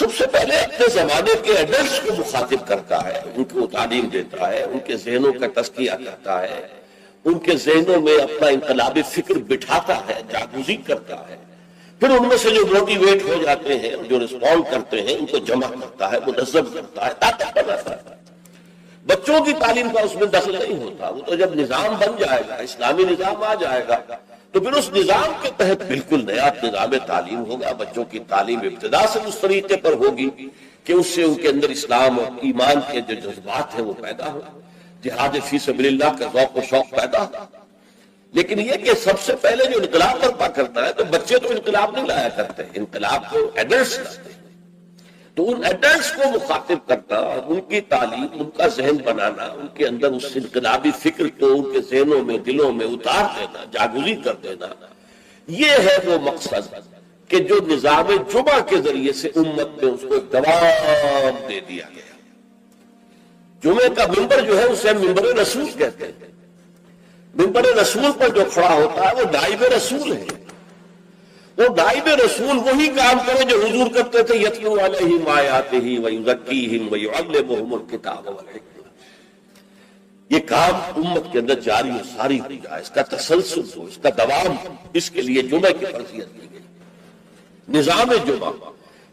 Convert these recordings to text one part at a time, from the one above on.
سب سے پہلے اپنے زمانے کے ایڈلٹس کو مخاطب کرتا ہے، ان کو تعلیم دیتا ہے، ان کے ذہنوں کا تزکیہ کرتا ہے، ان کے ذہنوں میں اپنا انقلابی فکر بٹھاتا ہے، جاگوزی کرتا ہے، پھر ان میں سے جو موٹیویٹ ہو جاتے ہیں، جو رسپونڈ کرتے ہیں، ان کو جمع کرتا ہے، منظم کرتا ہے، طاقت بناتا ہے۔ بچوں کی تعلیم کا اس میں دخل نہیں ہوتا، وہ تو جب نظام بن جائے گا، اسلامی نظام آ جائے گا تو پھر اس نظام کے تحت بالکل نیا نظام تعلیم ہوگا۔ بچوں کی تعلیم ابتدا سے اس طریقے پر ہوگی کہ اس سے ان کے اندر اسلام اور ایمان کے جو جذبات ہیں وہ پیدا ہو، جہاد فی سبیل اللہ کا ذوق و شوق پیدا ہو۔ لیکن یہ کہ سب سے پہلے جو انقلاب برپا کرتا ہے، تو بچے تو انقلاب نہیں لایا کرتے، انقلاب تو ایڈلٹس لاتے ہیں۔ تو ان ایڈلٹس کو مخاطب کرنا اور ان کی تعلیم، ان کا ذہن بنانا، ان کے اندر اس انقلابی فکر کو ان کے ذہنوں میں، دلوں میں اتار دینا، جاگوزی کر دینا، یہ ہے وہ مقصد کہ جو نظام جمعہ کے ذریعے سے امت میں اس کو دوام دے دیا گیا۔ جمعے کا ممبر جو ہے اسے ممبر رسول کہتے ہیں۔ ممبر رسول پر جو کھڑا ہوتا ہے وہ نائب رسول ہے۔ وہ نائب رسول وہی کام کرے جو حضور کرتے تھے، یتلو علیہم آیاتہ ویزکیہم ویعلمہم الکتاب والحکمہ۔ یہ کام امت کے اندر جاری و ساری ہو جائے، اس کا تسلسل ہو، اس کا دوام ہو، اس کے لیے جمعہ کی فرضیت دی گئی۔ نظام جمعہ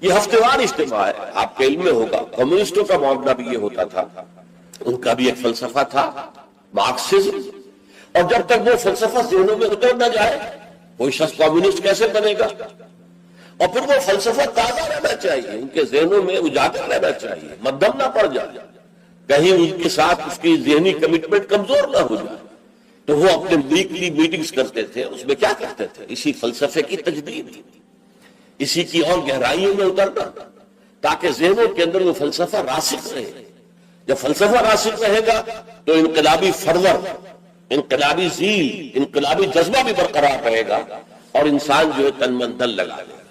یہ ہفتے وار اجتماع ہے۔ آپ کے علم میں ہوگا کمیونسٹوں کا معاملہ بھی یہ ہوتا تھا، ان کا بھی ایک فلسفہ تھا مارکسزم، اور جب تک وہ فلسفہ ذہنوں میں اتر نہ جائے کوئی شخص کمیونسٹ کیسے بنے گا؟ اور پھر وہ فلسفہ تازہ رہنا چاہیے، ان کے ذہنوں میں اجاگر رہنا چاہیے، مدھم نہ پڑ جائے، کہیں ان کے ساتھ اس کی ذہنی کمٹمنٹ کمزور نہ ہو جائے۔ تو وہ اپنے ویکلی میٹنگز کرتے تھے، اس میں کیا کرتے تھے؟ اسی فلسفے کی تجدید، اسی کی اور گہرائیوں میں اترنا، تاکہ ذہنوں کے اندر وہ فلسفہ راسخ رہے۔ جب فلسفہ راسخ رہے گا تو انقلابی فرور، انقلابی ذیل، انقلابی جذبہ بھی برقرار رہے گا، اور انسان جو ہے تن من دل لگا لے گا۔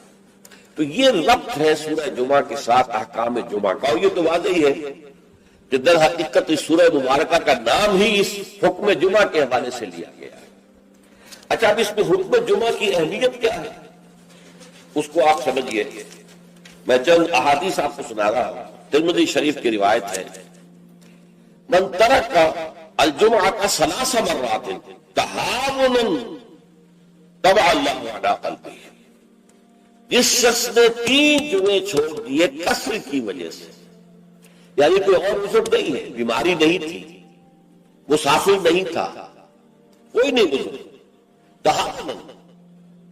تو یہ ربط ہے سورہ جمعہ کے ساتھ احکام جمعہ کا، اور یہ تو واضح ہے کہ در حقیقت اس سورہ مبارکہ کا نام ہی اس حکم جمعہ کے حوالے سے لیا گیا ہے۔ اچھا، اب اس میں حکم جمعہ کی اہمیت کیا ہے اس کو آپ سمجھیے۔ میں چند احادیث آپ کو سنا رہا ہوں۔ ترمذی شریف کی روایت ہے، من ترک الجمعہ ثلاث مرات تہاونا طبع اللہ علی قلبہ، جس شخص نے 3 جمعے چھوڑ دیے کسر کی وجہ سے، یعنی کوئی اور عذر نہیں ہے، بیماری نہیں تھی، مسافر نہیں تھا، کوئی نہیں گزرا، تہاونا،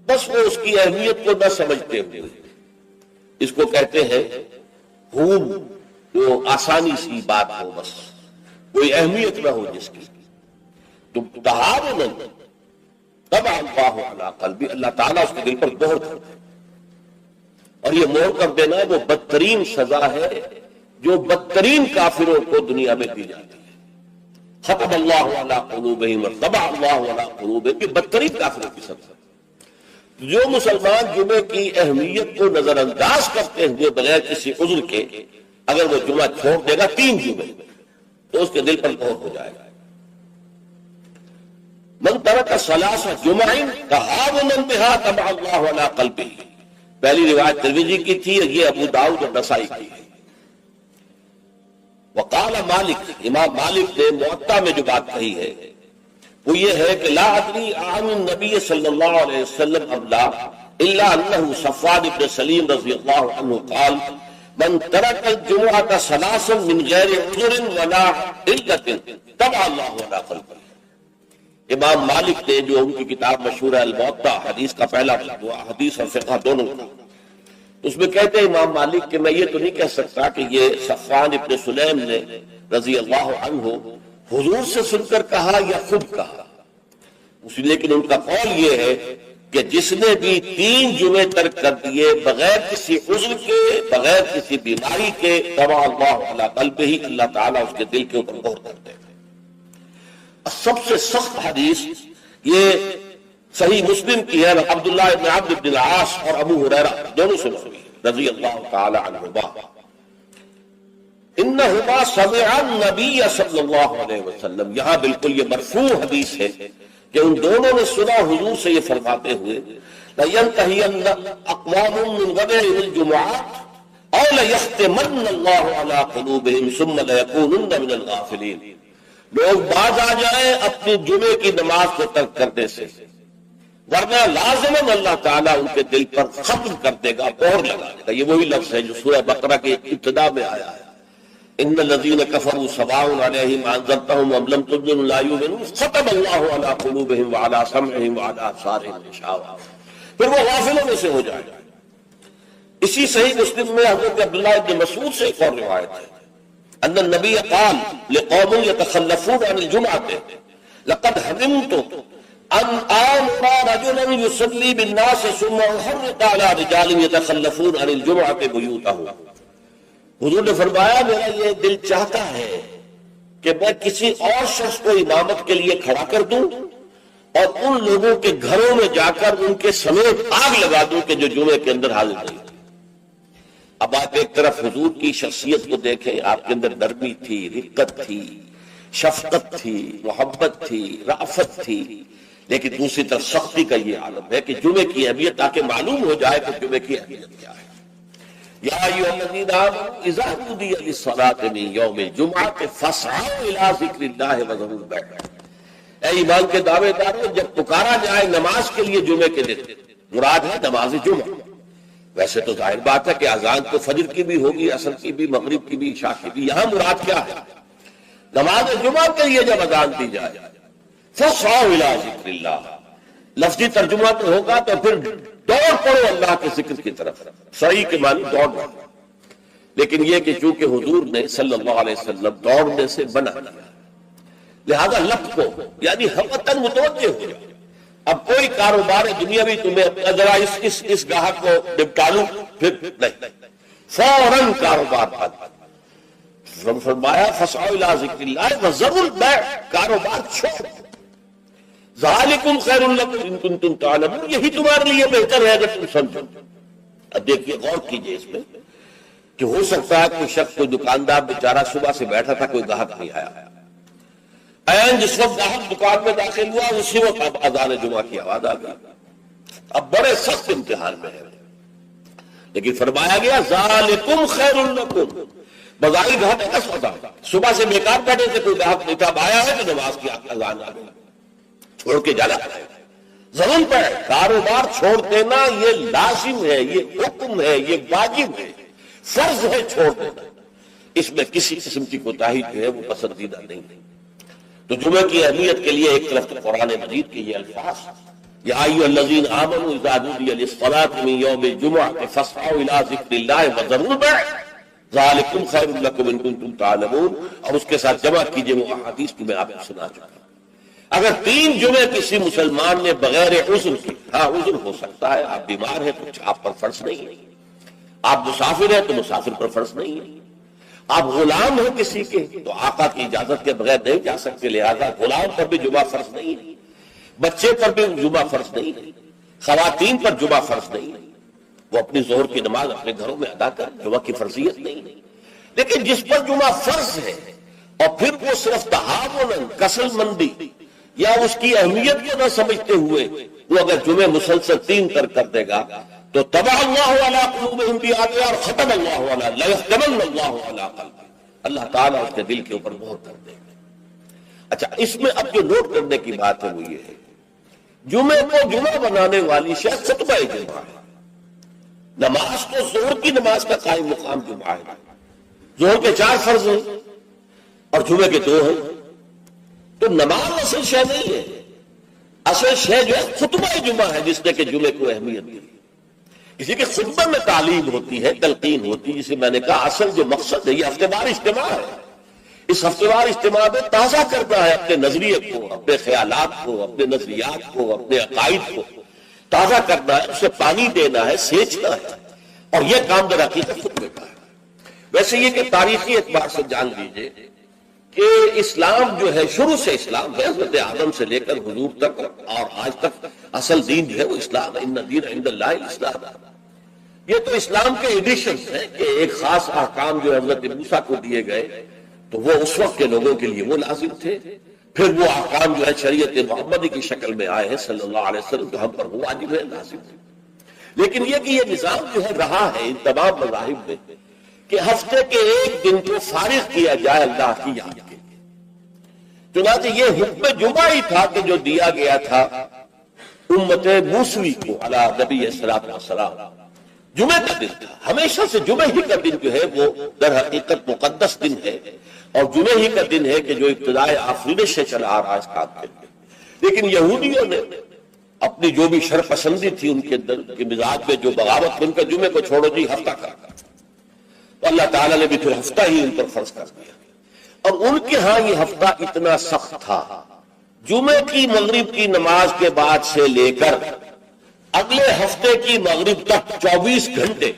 بس وہ اس کی اہمیت کو نہ سمجھتے ہوئے، اس کو کہتے ہیں ہون، جو آسانی سی بات ہو، بس کوئی اہمیت نہ ہو جس کی، تو تہاونا طبع اللہ علی قلبہ، اللہ تعالیٰ اس کے دل پر مہر کر دے۔ اور یہ مہر کر دینا وہ بدترین سزا ہے جو بدترین کافروں کو دنیا میں دی جاتی ہے۔ ختم اللہ علی قلوبہم وطبع اللہ علی قلوبہم، یہ بدترین کافروں کی سزا۔ جو مسلمان جمعے کی اہمیت کو نظر انداز کرتے ہوئے بغیر کسی عذر کے اگر وہ جمعہ چھوڑ دے گا 3 جمعے، تو اس کے دل پر مہر ہو جائے گا۔ من ترک ثلاث جمع تہاونا بہا طبع اللہ علی قلبہ، پہلی روایت ترمذی کی تھی، یہ ابو داؤد اور نسائی کی ہے۔ وقال مالک، امام مالک نے موطا میں جو بات کہی ہے وہ یہ ہے کہ لا ادری عن النبی صلی اللہ علیہ وسلم ابلا الا انہ صفوان بن سلیم رضی اللہ عنہ قال من ترک الجمعۃ ثلاثا من غیر عذر ولا علت طبع اللہ علی قلبہ۔ امام مالک نے جو ان کی کتاب مشہور ہے الموطا، حدیث کا پہلا وہ حدیث اور فقہ دونوں کا، اس میں کہتے ہیں امام مالک کہ میں یہ تو نہیں کہہ سکتا کہ یہ صفوان ابن سلیم نے رضی اللہ عنہ حضور سے سن کر کہا یا خود کہا، لیکن ان کا قول یہ ہے کہ جس نے بھی 3 جمعے ترک کر دیے بغیر کسی عذر کے، بغیر کسی بیماری کے، طبع اللہ علی قلبہ، اللہ تعالیٰ اس کے دل کے اوپر مہر کر دے۔ سب سے سخت حدیث یہ صحیح مسلم کی ہے، عبداللہ ابن عمرو بن العاص اور ابو ہریرہ دونوں سے مروی رضی اللہ تعالی عنہما، انہما سمعا النبی صلی اللہ علیہ وسلم، یہاں بالکل یہ مرفوع حدیث ہے کہ ان دونوں نے سنا حضور سے یہ فرماتے ہوئے لَيَنْتَهِيَنَّ أَقْوَامٌ مِّنْ غَدَرِ الْجُمُعَاتِ أَوْ لَيَخْتِمَنَّ اللَّهُ عَلَىٰ قُلُوبِهِمْ ثُمَّ لَيَكُونُنَّ مِنَ الْغَافِلِينَ. لوگ باز آ جائیں اپنی جمعے کی نماز کو ترک کرنے سے، ورنہ لازماً اللہ تعالیٰ ان کے دل پر ختم کر دے گا، مہر لگا دے گا. یہ وہی لفظ ہے جو سورہ بقرہ کی ابتدا میں آیا ہے، ان الذین کفروا سواء علیہم انذرتہم ام لم تنذرہم لا یؤمنون ختم اللہ علی قلوبہم وعلی سمعہم وعلی ابصارہم غشاوہ. پھر وہ غافلوں میں سے ہو جائے گا. اسی صحیح مسلم میں حضرت عبداللہ ابن مسعود سے ایک اور روایت ہے، ان النبی قال لقوم یتخلفون عن الجمعۃ لقد حلمت ان آمر رجلا یصلی بالناس ثم احرق علی رجال یتخلفون عن الجمعۃ بیوتہم. حضور نے فرمایا میرا یہ دل چاہتا ہے کہ میں کسی اور شخص کو امامت کے لیے کھڑا کر دوں اور ان لوگوں کے گھروں میں جا کر ان کے سمیت آگ لگا دوں کہ جو جمعے کے اندر حاضر نہیں. اب آپ ایک طرف حضور کی شخصیت کو دیکھیں، آپ کے اندر نرمی تھی، رقت تھی، شفقت تھی، محبت تھی، رأفت تھی، لیکن دوسری طرف سختی کا یہ عالم ہے کہ جمعے کی اہمیت تاکہ معلوم ہو جائے کہ جمعے کی اہمیت کیا ہے. یا ایھا الذین آمنوا اذا نودی للصلاۃ من یوم الجمعۃ فاسعوا الی ذکر اللہ وذروا البیع. اے ایمان کے دعوے دارو، جب پکارا جائے نماز کے لیے جمعے کے دن، مراد ہے نماز جمعہ. ویسے تو ظاہر بات ہے کہ اذان تو فجر کی بھی ہوگی، عصر کی بھی، مغرب کی بھی، عشاء کی بھی. یہاں مراد کیا ہے؟ نماز جمعہ کے لیے جب اذان دی جائے فاسعوا الی ذکر اللہ. لفظی ترجمہ تو ہوگا تو پھر دوڑ پڑو اللہ کے ذکر کی طرف. صحیح کے معنی دوڑنا، لیکن یہ کہ چونکہ حضور نے صلی اللہ علیہ وسلم دوڑنے سے منع کیا، لہذا لفظ کو یعنی ہمتاً متوجہ ہو جائے. اب کوئی کاروبار دنیاوی تمہیں ذرا اس گاہک کو نپٹا لوں، پھر نہیں، فوراً کاروبار بند. فرمایا فاسعوا الی ذکر اللہ وذروا البیع، کاروبار چھوڑ. ذالکم خیر لکم ان کنتم تعلمون، یہی تمہارے لیے بہتر ہے اگر تم سمجھو. اب دیکھیے، غور کیجئے اس میں کہ ہو سکتا ہے کوئی شخص، کوئی دکاندار بیچارہ صبح سے بیٹھا تھا، کوئی گاہک نہیں آیا. جس وقت گاہک دکان میں داخل ہوا اسی وقت اب اذان جمعہ کی آواز آ گئی. اب بڑے سخت امتحان میں ہے، لیکن فرمایا گیا ذالکم خیر لکم. بظاہر گھاٹے کا سودا، صبح سے بیکار بیٹھے تھے، کوئی گاہک نہیں تھا، آیا ہے تو نماز کی اذان آ گئی، چھوڑ کے جانا. زمین پر کاروبار چھوڑ دینا یہ لازم ہے، یہ حکم ہے، یہ واجب ہے، فرض ہے چھوڑ دینا. اس میں کسی قسم کی کوتاہی جو ہے وہ پسندیدہ نہیں. تو جمعہ کی اہمیت کے لیے ایک طرف تو قرآن مجید کے یہ الفاظ، یا ایھا الذین آمنوا اذا نودی للصلاۃ من یوم الجمعۃ فاسعوا الی ذکر اللہ وذروا البیع ذالکم خیر لکم ان کنتم تعلمون. اور اس کے ساتھ جمع کیجئے وہ احادیث جو میں آپ کو سنا چکا. اگر 3 جمعے کسی مسلمان نے بغیر عذر کی، ہاں عذر ہو سکتا ہے، آپ بیمار ہیں تو آپ پر فرض نہیں ہے، آپ مسافر ہیں تو مسافر پر فرض نہیں ہے، آپ غلام ہیں کسی کے تو آقا کی اجازت کے بغیر نہیں جا سکتے، لہذا غلام پر بھی جمعہ فرض نہیں ہے، بچے پر بھی جمعہ فرض نہیں ہے، خواتین پر جمعہ فرض نہیں ہے، وہ اپنی ظہر کی نماز اپنے گھروں میں ادا کر، جمعہ کی فرضیت نہیں ہے. لیکن جس پر جمعہ فرض ہے اور پھر وہ صرف تہاون، کسل مندی یا اس کی اہمیت کو نہ سمجھتے ہوئے وہ اگر جمعے مسلسل 3 ترک کر دے گا تو طبع اللہ علی قلوبہم بآیاتہ اور ختم اللہ علی لیختمن اللہ علی قلبہ، اللہ تعالیٰ اس کے دل کے اوپر مہر کر دے گا. اچھا، اس میں اب جو نوٹ کرنے کی بات ہے وہ یہ ہے، جمعے کو جمعہ بنانے والی شاید خطبہ جمعہ ہے. نماز تو ظہر کی نماز کا قائم مقام جمعہ ہے. ظہر کے 4 فرض ہیں اور جمعے کے 2 ہیں. تو نماز اصل شے نہیں ہے، اصل شے جو ہے خطبہ جمعہ ہے جس نے کہ جمعے کو اہمیت دی. اسی کے خطبہ میں تعلیم ہوتی ہے، تلقین ہوتی ہے، جسے میں نے کہا اصل جو مقصد ہے یہ ہفتے وار اجتماع ہے. اس ہفتے وار اجتماع میں تازہ کرنا ہے اپنے نظریے کو، اپنے خیالات کو، اپنے نظریات کو، اپنے عقائد کو تازہ کرنا ہے، اسے پانی دینا ہے، سینچنا ہے، اور یہ کام در حقیقت خطبے کا ہے. ویسے یہ کہ تاریخی اعتبار سے جان لیجئے کہ اسلام جو ہے شروع سے اسلام ہے، حضرت آدم سے لے کر حضور تک اور آج تک اصل دین جو ہے وہ اسلام ہے. ان الدین عند اللہ الاسلام. یہ تو اسلام کے ایڈیشنز ہیں کہ ایک خاص احکام جو حضرت موسیٰ کو دیے گئے تو وہ اس وقت کے لوگوں کے لیے وہ لازم تھے، پھر وہ احکام جو ہے شریعت محمدی کی شکل میں آئے ہیں صلی اللہ علیہ وسلم، تو ہم پر وہ واجب ہے، لازم ہے. لیکن یہ کہ یہ نظام جو ہے رہا ہے ان تمام مذاہب میں کہ ہفتے کے ایک دن کو فارغ کیا جائے اللہ کی یاد کے لیے۔ چنانچہ یہ حکم جمعہ ہی تھا کہ جو دیا گیا تھا امت موسوی کو علی نبی الصلوۃ والسلام، جمعہ کا دن تھا۔ ہمیشہ سے جمعہ ہی کا دن جو ہے وہ در حقیقت مقدس دن ہے، اور جمعہ ہی کا دن ہے کہ جو ابتدائے آفرینش سے چلا آ رہا ہے اس کام کے لیے۔ لیکن یہودیوں نے اپنی جو بھی شر پسندی تھی ان کے اندر، ان کے مزاج میں جو بغاوت، ان کا جمعے کو چھوڑو جی ہفتہ کا، تو اللہ تعالیٰ نے بھی پھر ہفتہ ہی ان پر فرض کر دیا۔ اور ان کے ہاں یہ ہفتہ اتنا سخت تھا، جمعے کی مغرب کی نماز کے بعد سے لے کر اگلے ہفتے کی مغرب تک 24 گھنٹے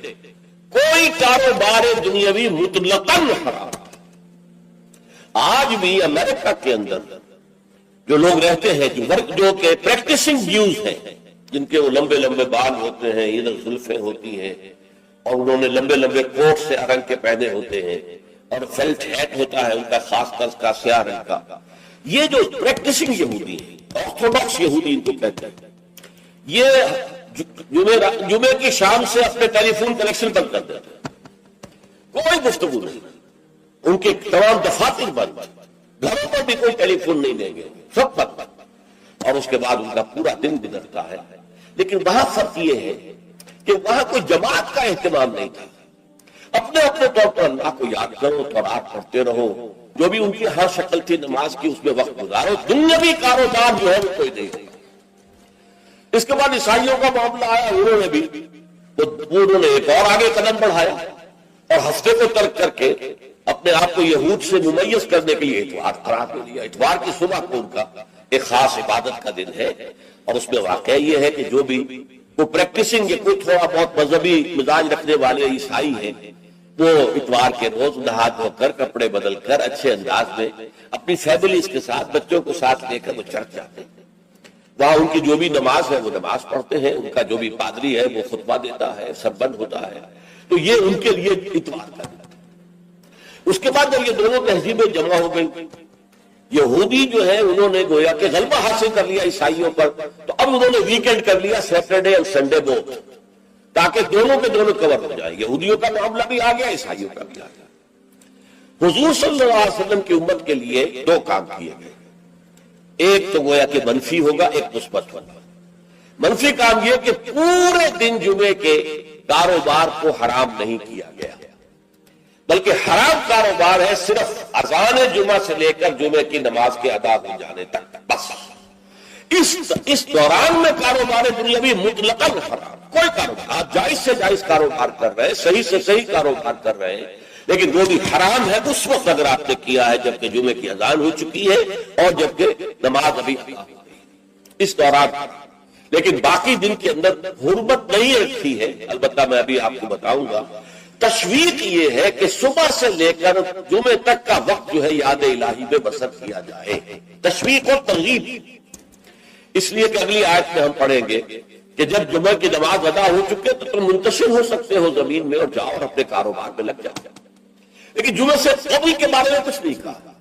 کوئی کاروبار دنیاوی مطلقاً حرام۔ آج بھی امریکہ کے اندر جو لوگ رہتے ہیں، جو کہ پریکٹسنگ جیوز ہیں، جن کے وہ لمبے لمبے بال ہوتے ہیں، ادھر زلفیں ہوتی ہیں، اور انہوں نے لمبے لمبے کوٹ سے رنگ کے پہنے ہوتے ہیں، اور فیلٹ ہیٹ ہوتا ہے ان کا خاص طرز کا سیاہ رنگ کا، یہ جو پریکٹسنگ یہودی ہیں، آرتھوڈاکس یہودی ان کو کہتے ہیں، یہ جمعے کی شام سے اپنے ٹیلی فون کنیکشن بند کر دیتے ہیں، کوئی گفتگو نہیں، ان کے تمام دفاتر بند، گھروں پر بھی کوئی ٹیلی فون نہیں دیں گے، سب بند، اور اس کے بعد ان کا پورا دن گزرتا ہے۔ لیکن وہاں فرق یہ ہے کہ وہاں کوئی جماعت کا اہتمام نہیں تھا، اپنے اپنے طور پر اللہ کو یاد کرو، تورات پڑھتے رہو، جو بھی ان کی ہر شکل تھی نماز کی اس میں وقت گزارو، دنیاوی کاروبار جو ہے وہ کوئی نہیں ہے۔ اس کے بعد عیسائیوں کا معاملہ آیا، انہوں نے ایک اور آگے قدم بڑھایا، اور ہفتے کو ترک کر کے اپنے آپ کو یہود سے ممیز کرنے کے لیے اتوار قرار دے دیا۔ اتوار کی صبح کو ان کا ایک خاص عبادت کا دن ہے، اور اس میں واقعہ یہ ہے کہ جو بھی وہ پریکٹسنگ یا کوئی تھوڑا بہت مذہبی مزاج رکھنے والے عیسائی ہیں، وہ اتوار کے روز نہا دھو کر کپڑے بدل کر اچھے انداز میں اپنی فیملیز کے ساتھ، بچوں کو ساتھ لے کر وہ چرچ جاتے ہیں۔ وہاں ان کی جو بھی نماز ہے وہ نماز پڑھتے ہیں، ان کا جو بھی پادری ہے وہ خطبہ دیتا ہے، سب بند ہوتا ہے، تو یہ ان کے لیے اتوار کا دن۔ اس کے بعد جب یہ دونوں تہذیبیں جمع ہو گئی، یہودی جو ہے انہوں نے گویا کہ غلبہ حاصل کر لیا عیسائیوں پر، تو اب انہوں نے ویکینڈ کر لیا، سیٹرڈے اور سنڈے بوتھ، تاکہ دونوں کے دونوں کور ہو جائے۔ یہودیوں کا معاملہ بھی آ گیا، عیسائیوں کا بھی آ گیا۔ حضور صلی اللہ علیہ وسلم کی امت کے لیے دو کام کیے گئے، ایک تو گویا کہ منفی ہوگا، ایک مثبت ہوگا۔ منفی کام یہ کہ پورے دن جمعے کے کاروبار کو حرام نہیں کیا گیا، بلکہ حرام کاروبار ہے صرف اذان جمعہ سے لے کر جمعے کی نماز کے ادا ہو جانے تک، بس اس دوران میں کاروبار دنیاوی مطلقاً حرام۔ کوئی کاروبار آپ جائز سے جائز کاروبار کر رہے ہیں، صحیح سے صحیح کاروبار کر رہے ہیں، لیکن وہ بھی حرام ہے اس وقت اگر آپ نے کیا ہے جبکہ جمعے کی اذان ہو چکی ہے اور جبکہ نماز ابھی ادا ہو گئی، اس دوران۔ لیکن باقی دن کے اندر حرمت نہیں رکھی ہے، البتہ میں ابھی آپ کو بتاؤں گا۔ تشویق یہ ہے کہ صبح سے لے کر جمعے تک کا وقت جو ہے یاد الہی میں بسر کیا جائے، تشویق اور ترغیب، اس لیے کہ اگلی آیت میں ہم پڑھیں گے کہ جب جمعہ کی نماز ادا ہو چکے تو تم منتشر ہو سکتے ہو زمین میں اور جاؤ اور اپنے کاروبار میں لگ جاؤ۔ لیکن جمعہ سے قبل کے بارے میں کچھ نہیں کہا،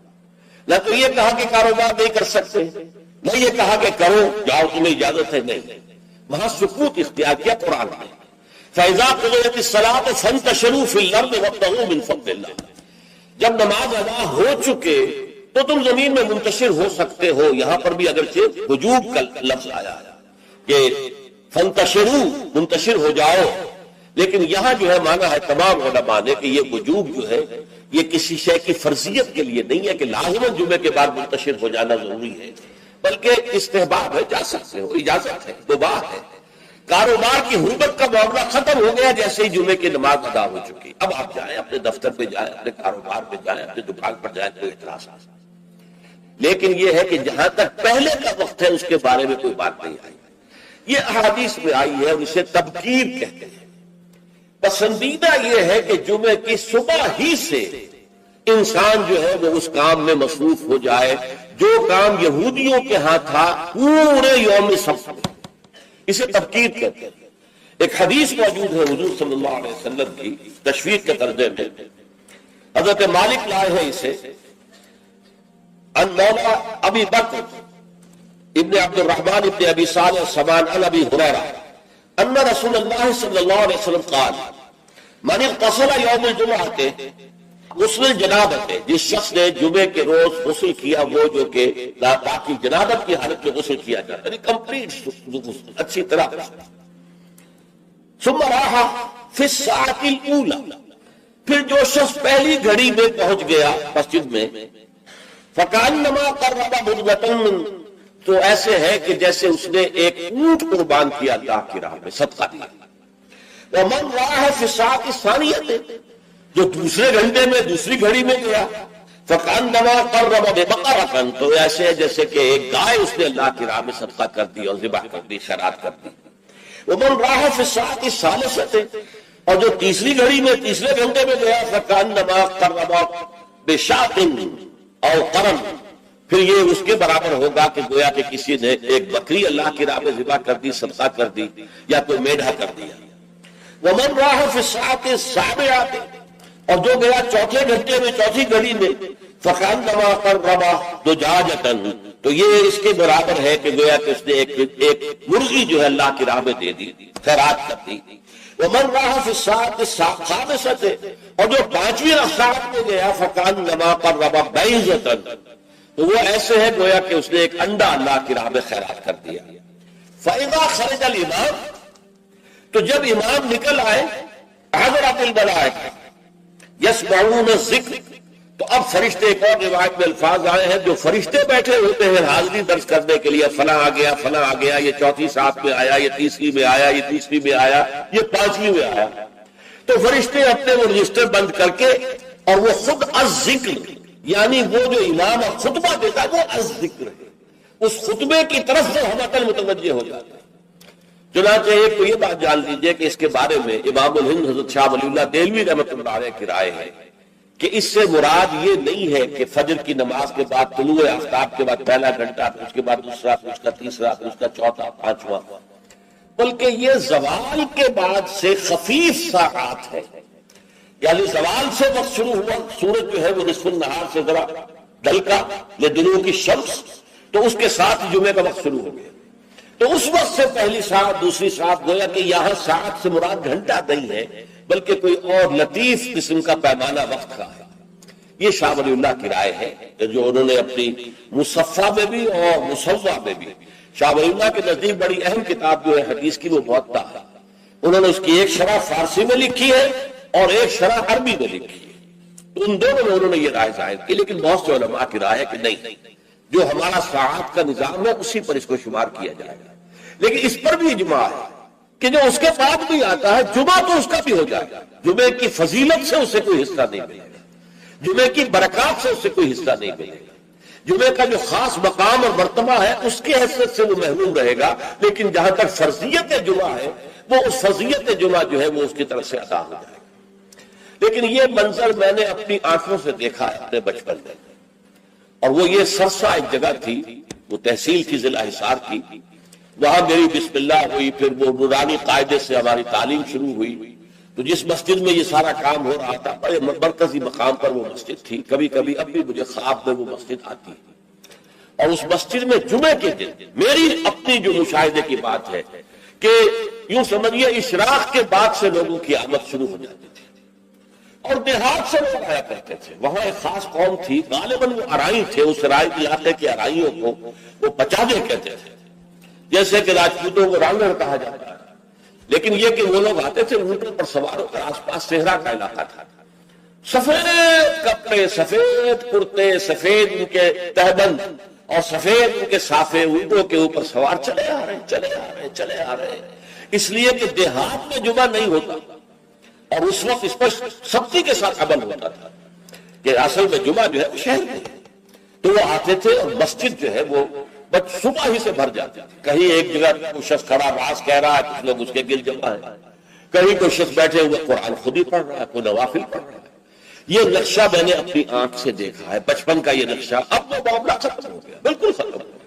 نہ تو یہ کہا کہ کاروبار نہیں کر سکتے، نہ یہ کہا کہ کرو جاؤ تمہیں اجازت ہے، نہیں، وہاں سکوت اختیار کیا قرآن نے۔ فَإِذَا قُضِيَتِ الصَّلَاةُ فَانتَشِرُوا فِي الْأَرْضِ وَابْتَغُوا مِن فَضْلِ اللَّهِ، جب نماز ادا ہو چکے تو تم زمین میں منتشر ہو سکتے ہو۔ یہاں پر بھی اگرچہ وجوب کا لفظ آیا کہ فَانتَشِرُوا، منتشر ہو جاؤ، لیکن یہاں جو ہے مانا ہے تمام علماء نے کہ یہ وجوب جو ہے یہ کسی شے کی فرضیت کے لیے نہیں ہے کہ لازماً جمعے کے بعد منتشر ہو جانا ضروری ہے، بلکہ استحباب ہے، جا سکتے ہو، اجازت ہے، مباح ہے۔ کاروبار کی حرمت کا معاملہ ختم ہو گیا جیسے ہی جمعے کی نماز ادا ہو چکی، اب آپ جائیں اپنے دفتر پہ جائیں، اپنے کاروبار پہ جائیں، اپنے دکان پر جائیں، کوئی اعتراض نہیں۔ لیکن یہ ہے کہ جہاں تک پہلے کا وقت ہے اس کے بارے میں کوئی بات نہیں آئی، یہ احادیث میں آئی ہے اور اسے تبکیر کہتے ہیں۔ پسندیدہ یہ ہے کہ جمعے کی صبح ہی سے انسان جو ہے وہ اس کام میں مصروف ہو جائے جو کام یہودیوں کے ہاں تھا پورے یوم سبت میں، اسے تبکیر کہتے ہیں۔ ایک حدیث موجود ہے حضور صلی اللہ علیہ وسلم کی تشویق کے ترجمے میں، حضرت مالک لائے ہیں اسے، ان مولا ابی بکر ابن عبد الرحمن ابن ابی صالح سمان عن ابی ہریرہ ان رسول اللہ صلی اللہ علیہ وسلم قال من اغتسل یوم الجمعہ، غسل جنابت، جس شخص نے جمعے کے روز غسل کیا، وہ جو کہ باقی جنابت کی حالت میں غسل کیا جاتا ہے، کمپلیٹ غسل اچھی طرح. ثم راح فی الساعۃ الاولی، پھر جو شخص پہلی گھڑی میں پہنچ گیا مسجد میں، فکأنما قرب بدنۃ، تو ایسے ہے کہ جیسے اس نے ایک اونٹ قربان کیا اللہ کی راہ میں، صدقہ دیا. ومن راح فی الساعۃ الثانیۃ، جو دوسرے گھنٹے میں دوسری گھڑی میں گیا، فکأنما قرب بقرۃ، تو ایسے ہے جیسے کہ ایک گائے اس نے اللہ کی راہ میں صدقہ کر دی اور ذبح کر دی، خیرات کر دی. ومن راح فی الساعۃ الثالثۃ، اور جو تیسری گھڑی میں تیسرے گھنٹے میں گیا، فکأنما قرب بشاۃ او قرن، پھر یہ اس کے برابر ہوگا کہ گویا کہ کسی نے ایک بکری اللہ کی راہ میں ذبح کر دی، صدقہ کر دی، یا کوئی میڈھا کر دیا. ومن راح فی الساعۃ السابعۃ، اور جو گیا چوتھے گھنٹے میں چوتھی گھڑی میں، فکأنما قرب دجاجۃ، تو یہ اس کے برابر ہے کہ گویا کہ اس نے ایک مرغی جو ہے اللہ کی راہ میں دے دی، خیرات کر دی. ومن راح فی الساعۃ الخامسۃ، اور جو پانچویں ساعت میں گیا، فکأنما قرب بیضۃ، تو وہ ایسے ہے گویا کہ اس نے ایک انڈا اللہ کی راہ میں خیرات کر دیا. فإذا خرج الامام، تو جب امام نکل آئے، حضرت الملائکہ یسمعون الذکر، تو اب فرشتے، ایک اور روایت میں الفاظ آئے ہیں جو فرشتے بیٹھے ہوتے ہیں حاضری درج کرنے کے لیے، فلاں آ گیا، فلاں آ گیا، یہ چوتھی ساتھ میں آیا، یہ تیسری میں آیا، یہ تیسری میں آیا، یہ پانچویں میں آیا. تو فرشتے اپنے وہ رجسٹر بند کر کے، اور وہ خود الذکر، یعنی وہ جو امام خطبہ دیتا ہے وہ الذکر ہے، اس خطبے کی طرف سے ہم عقل متوجہ ہو جاتے ہیں. چنانچہ ایک تو یہ بات جان لیجئے کہ اس کے بارے میں امام الہند حضرت شاہ ولی اللہ دہلوی رحمۃ اللہ علیہ کی رائے ہے کہ اس سے مراد یہ نہیں ہے کہ فجر کی نماز کے بعد طلوع آفتاب کے بعد پہلا گھنٹہ، پھر اس کے بعد دوسرا، پھر اس کا تیسرا، پھر اس کا چوتھا، پانچواں، بلکہ یہ زوال کے بعد سے خفیف ساعات ہے. یعنی زوال سے وقت شروع ہوا، سورج جو ہے وہ نصف النہار سے ذرا ڈھلکا لدنو کی شمس، تو اس کے ساتھ جمعے کا وقت شروع ہو گیا. تو اس وقت سے پہلی ساعت، دوسری ساعت، گویا کہ یہاں ساعت سے مراد گھنٹہ نہیں ہے بلکہ کوئی اور لطیف قسم کا پیمانہ وقت کا ہے. یہ شاہ ولی اللہ کی رائے ہے جو انہوں نے اپنی مصفہ میں بھی اور مصوہ میں بھی، شاہ ولی اللہ کے نزدیک بڑی اہم کتاب جو ہے حدیث کی، وہ موطا ہے. انہوں نے اس کی ایک شرح فارسی میں لکھی ہے اور ایک شرح عربی میں لکھی ہے. تو ان دونوں میں انہوں نے یہ رائے ظاہر کی، لیکن بہت سے علماء کی رائے ہے کہ نہیں، جو ہمارا ساعت کا نظام ہے اسی پر اس کو شمار کیا جائے گا. لیکن اس پر بھی اجماع ہے کہ جو اس کے بعد بھی آتا ہے جمعہ تو اس کا بھی ہو جائے گا، جمعے کی فضیلت سے اسے کوئی حصہ نہیں ملے گا، جمعے کی برکات سے اسے کوئی حصہ نہیں ملے گا، جمعے کا جو خاص مقام اور مرتبہ ہے اس کی حیثیت سے وہ محروم رہے گا. لیکن جہاں تک فرضیت جمعہ ہے، وہ اس فرضیت جمعہ جو ہے وہ اس کی طرف سے ادا ہو جائے گا. لیکن یہ منظر میں نے اپنی آنکھوں سے دیکھا ہے اپنے بچپن میں، اور وہ یہ سرسا ایک جگہ تھی، وہ تحصیل تھی ضلع حصار کی. وہاں میری بسم اللہ ہوئی، پھر وہ نورانی قاعدے سے ہماری تعلیم شروع ہوئی. تو جس مسجد میں یہ سارا کام ہو رہا تھا، بڑے مرکزی مقام پر وہ مسجد تھی. کبھی کبھی اب بھی مجھے خواب میں وہ مسجد آتی ہے، اور اس مسجد میں جمعے کے دن میری اپنی جو مشاہدے کی بات ہے کہ یوں سمجھیے اشراق کے بعد سے لوگوں کی آمد شروع ہو جاتی تھی، اور دیہات سے لوگ آیا کرتے تھے. وہاں ایک خاص قوم تھی، غالباً وہ ارائی تھے، اس رائے علاقے کے ارائیوں کو وہ پچادے کہتے تھے، جیسے کہ راجپوتوں کو رانگڑ کہا جاتا ہے. لیکن یہ کہ وہ لوگ آتے تھے اونٹوں پر سوار ہو کر، آس پاس صحرا کا علاقہ تھا، سفید کپڑے، سفید کرتے، سفید ان کے تہبند اور سفید ان کے صافے، اونٹوں کے اوپر سوار چلے آ رہے چلے آ رہے. اس لیے کہ دیہات میں جمعہ نہیں ہوتا، اور اس وقت اس پر سختی کے ساتھ عمل ہوتا تھا کہ اصل میں جمعہ جو ہے وہ شہر میں ہے. تو وہ آتے تھے اور مسجد جو ہے وہ صبح ہی سے بھر جاتے تھے. کہیں ایک جگہ کوئی شخص کھڑا راز کہہ رہا ہے، کچھ لوگ اس کے گرد جمع ہے، کہیں کوئی شخص بیٹھے ہوئے قرآن خود ہی پڑھ رہا ہے، کوئی نوافل پڑھ رہا ہے. یہ نقشہ میں نے اپنی آنکھ سے دیکھا ہے، بچپن کا یہ نقشہ. اب تو معاملہ ختم ہو گیا، بالکل ختم ہو گیا.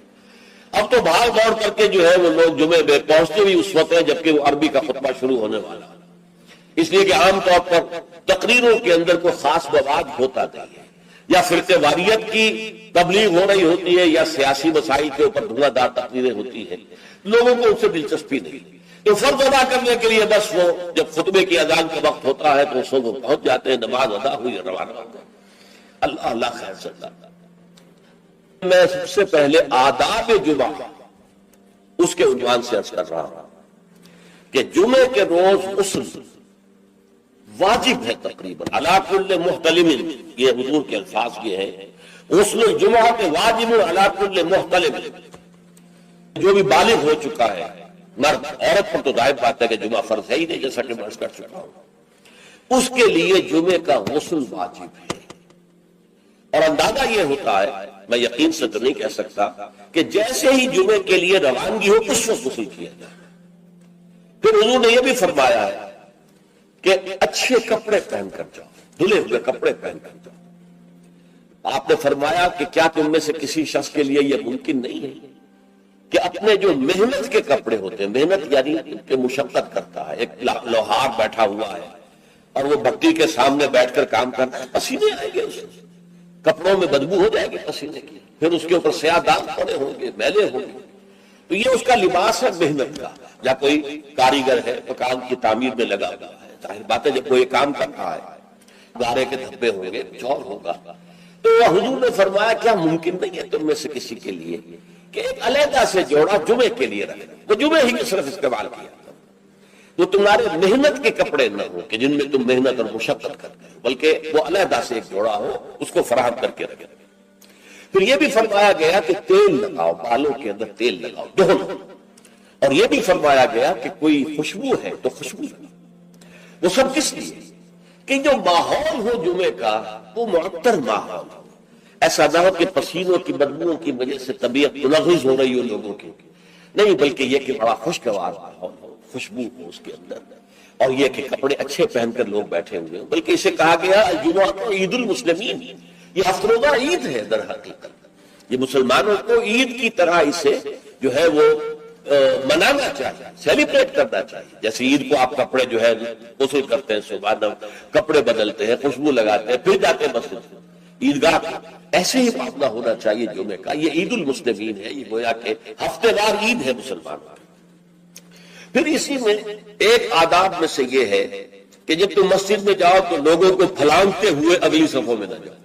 اب تو بھاگ دوڑ کر کے جو ہے وہ لوگ جمعے میں پہنچتے بھی اس وقت ہے جبکہ وہ عربی کا خطبہ شروع ہونے والا ہے. اس لیے کہ عام طور پر تقریروں کے اندر کوئی خاص مواد ہوتا نہیں ہے، یا فرقے واریت کی تبلیغ ہو رہی ہوتی ہے، یا سیاسی مسائل کے اوپر دھواں دار تقریریں ہوتی ہیں. لوگوں کو ان سے دلچسپی نہیں. تو فرض ادا کرنے کے لیے بس وہ جب خطبے کی اذان کا وقت ہوتا ہے تو اس وقت پہنچ جاتے ہیں، نماز ادا ہوئی روانہ ہوتے ہیں۔ اللہ اللہ خیر سے اللہ۔ میں سب سے پہلے آداب جمعہ اس کے عنوان سے عرض کر رہا ہوں کہ جمعے کے روز غسل واجب ہے تقریباً علی کل محتلم، یہ حضور کے الفاظ یہ ہیں، غسل الجمعہ کے واجب علی کل محتلم، جو بھی بالغ ہو چکا ہے مرد، عورت پر تو ظاہر بات ہے کہ جمعہ فرض ہے ہی نہیں، جیسا کہ میں عرض کر چکا ہوں، اس کے لیے جمعے کا غسل واجب ہے۔ اور اندازہ یہ ہوتا ہے، میں یقین سے تو نہیں کہہ سکتا، کہ جیسے ہی جمعے کے لیے روانگی ہو اس وقت غسل کیا جائے۔ پھر حضور نے یہ بھی فرمایا ہے کہ اچھے کپڑے پہن کر جاؤ، دھلے ہوئے کپڑے پہن کر جاؤ۔ آپ نے فرمایا کہ کیا تم میں سے کسی شخص کے لیے یہ ممکن نہیں ہے کہ اپنے جو محنت کے کپڑے ہوتے ہیں، محنت یعنی کہ مشقت کرتا ہے، ایک لوہار بیٹھا ہوا ہے اور وہ بھٹی کے سامنے بیٹھ کر کام کرتا ہے، پسینے آئیں گے اسے، کپڑوں میں بدبو ہو جائے گی پسینے کی، پھر اس کے اوپر سیاہ داغ پڑے ہوں گے، میلے ہوں گے، تو یہ اس کا لباس ہے محنت کا۔ یا کوئی کاریگر ہے مکان کی تعمیر میں لگا ہوا ہے، ظاہر بات ہے جب کوئی کام کر رہا ہے، گارے کے دھبے ہوں گے، کچھ اور ہوگا، تو حضور نے فرمایا کیا ممکن نہیں ہے تم میں سے کسی کے لیے کہ ایک علیحدہ سے جوڑا جمعے کے لیے رکھے، وہ جمعے ہی کے صرف استعمال کیا تو تمہارے محنت کے کپڑے نہ ہو کہ جن میں تم محنت اور مشقت کرتے ہو، بلکہ وہ علیحدہ سے ایک جوڑا ہو، اس کو فراہم کر کے رکھے۔ پھر یہ بھی فرمایا گیا کہ تیل لگاؤ، بالوں کے اندر تیل لگاؤ، دہن، اور یہ بھی فرمایا گیا کہ کوئی خوشبو ہے تو خوشبو لگاؤ۔ وہ سب کس لیے کہ جو ماحول ہو جمعے کا وہ معطر ماحول ہو، ایسا نہ ہو کہ پسینوں کی بدبوؤں کی وجہ سے طبیعت ملغز ہو رہی ہو لوگوں کی، نہیں، بلکہ یہ کہ بڑا خوشگوار ماحول ہو، خوشبو ہو اس کے اندر، اور یہ کہ کپڑے اچھے پہن کر لوگ بیٹھے ہوئے ہوں۔ بلکہ اسے کہا گیا الجمعہ کو عید المسلمین، یہ ہفت روزہ عید ہے در حقیقت، یہ مسلمانوں کو عید کی طرح اسے جو ہے وہ منانا چاہیے، سیلیبریٹ کرنا چاہیے۔ جیسے عید کو آپ کپڑے جو ہے غسل کرتے ہیں، صبح کپڑے بدلتے ہیں، خوشبو لگاتے ہیں، پھر جاتے ہیں مسجد عیدگاہ، ایسے ہی معاملہ ہونا چاہیے جمعے کا۔ یہ عید المسلمین ہے، یہ گویا کہ ہفتے وار عید ہے مسلمانوں کی۔ پھر اسی میں ایک آداب میں سے یہ ہے کہ جب تم مسجد میں جاؤ تو لوگوں کو پھلانگتے ہوئے اگلی صفوں میں نہ جاؤ،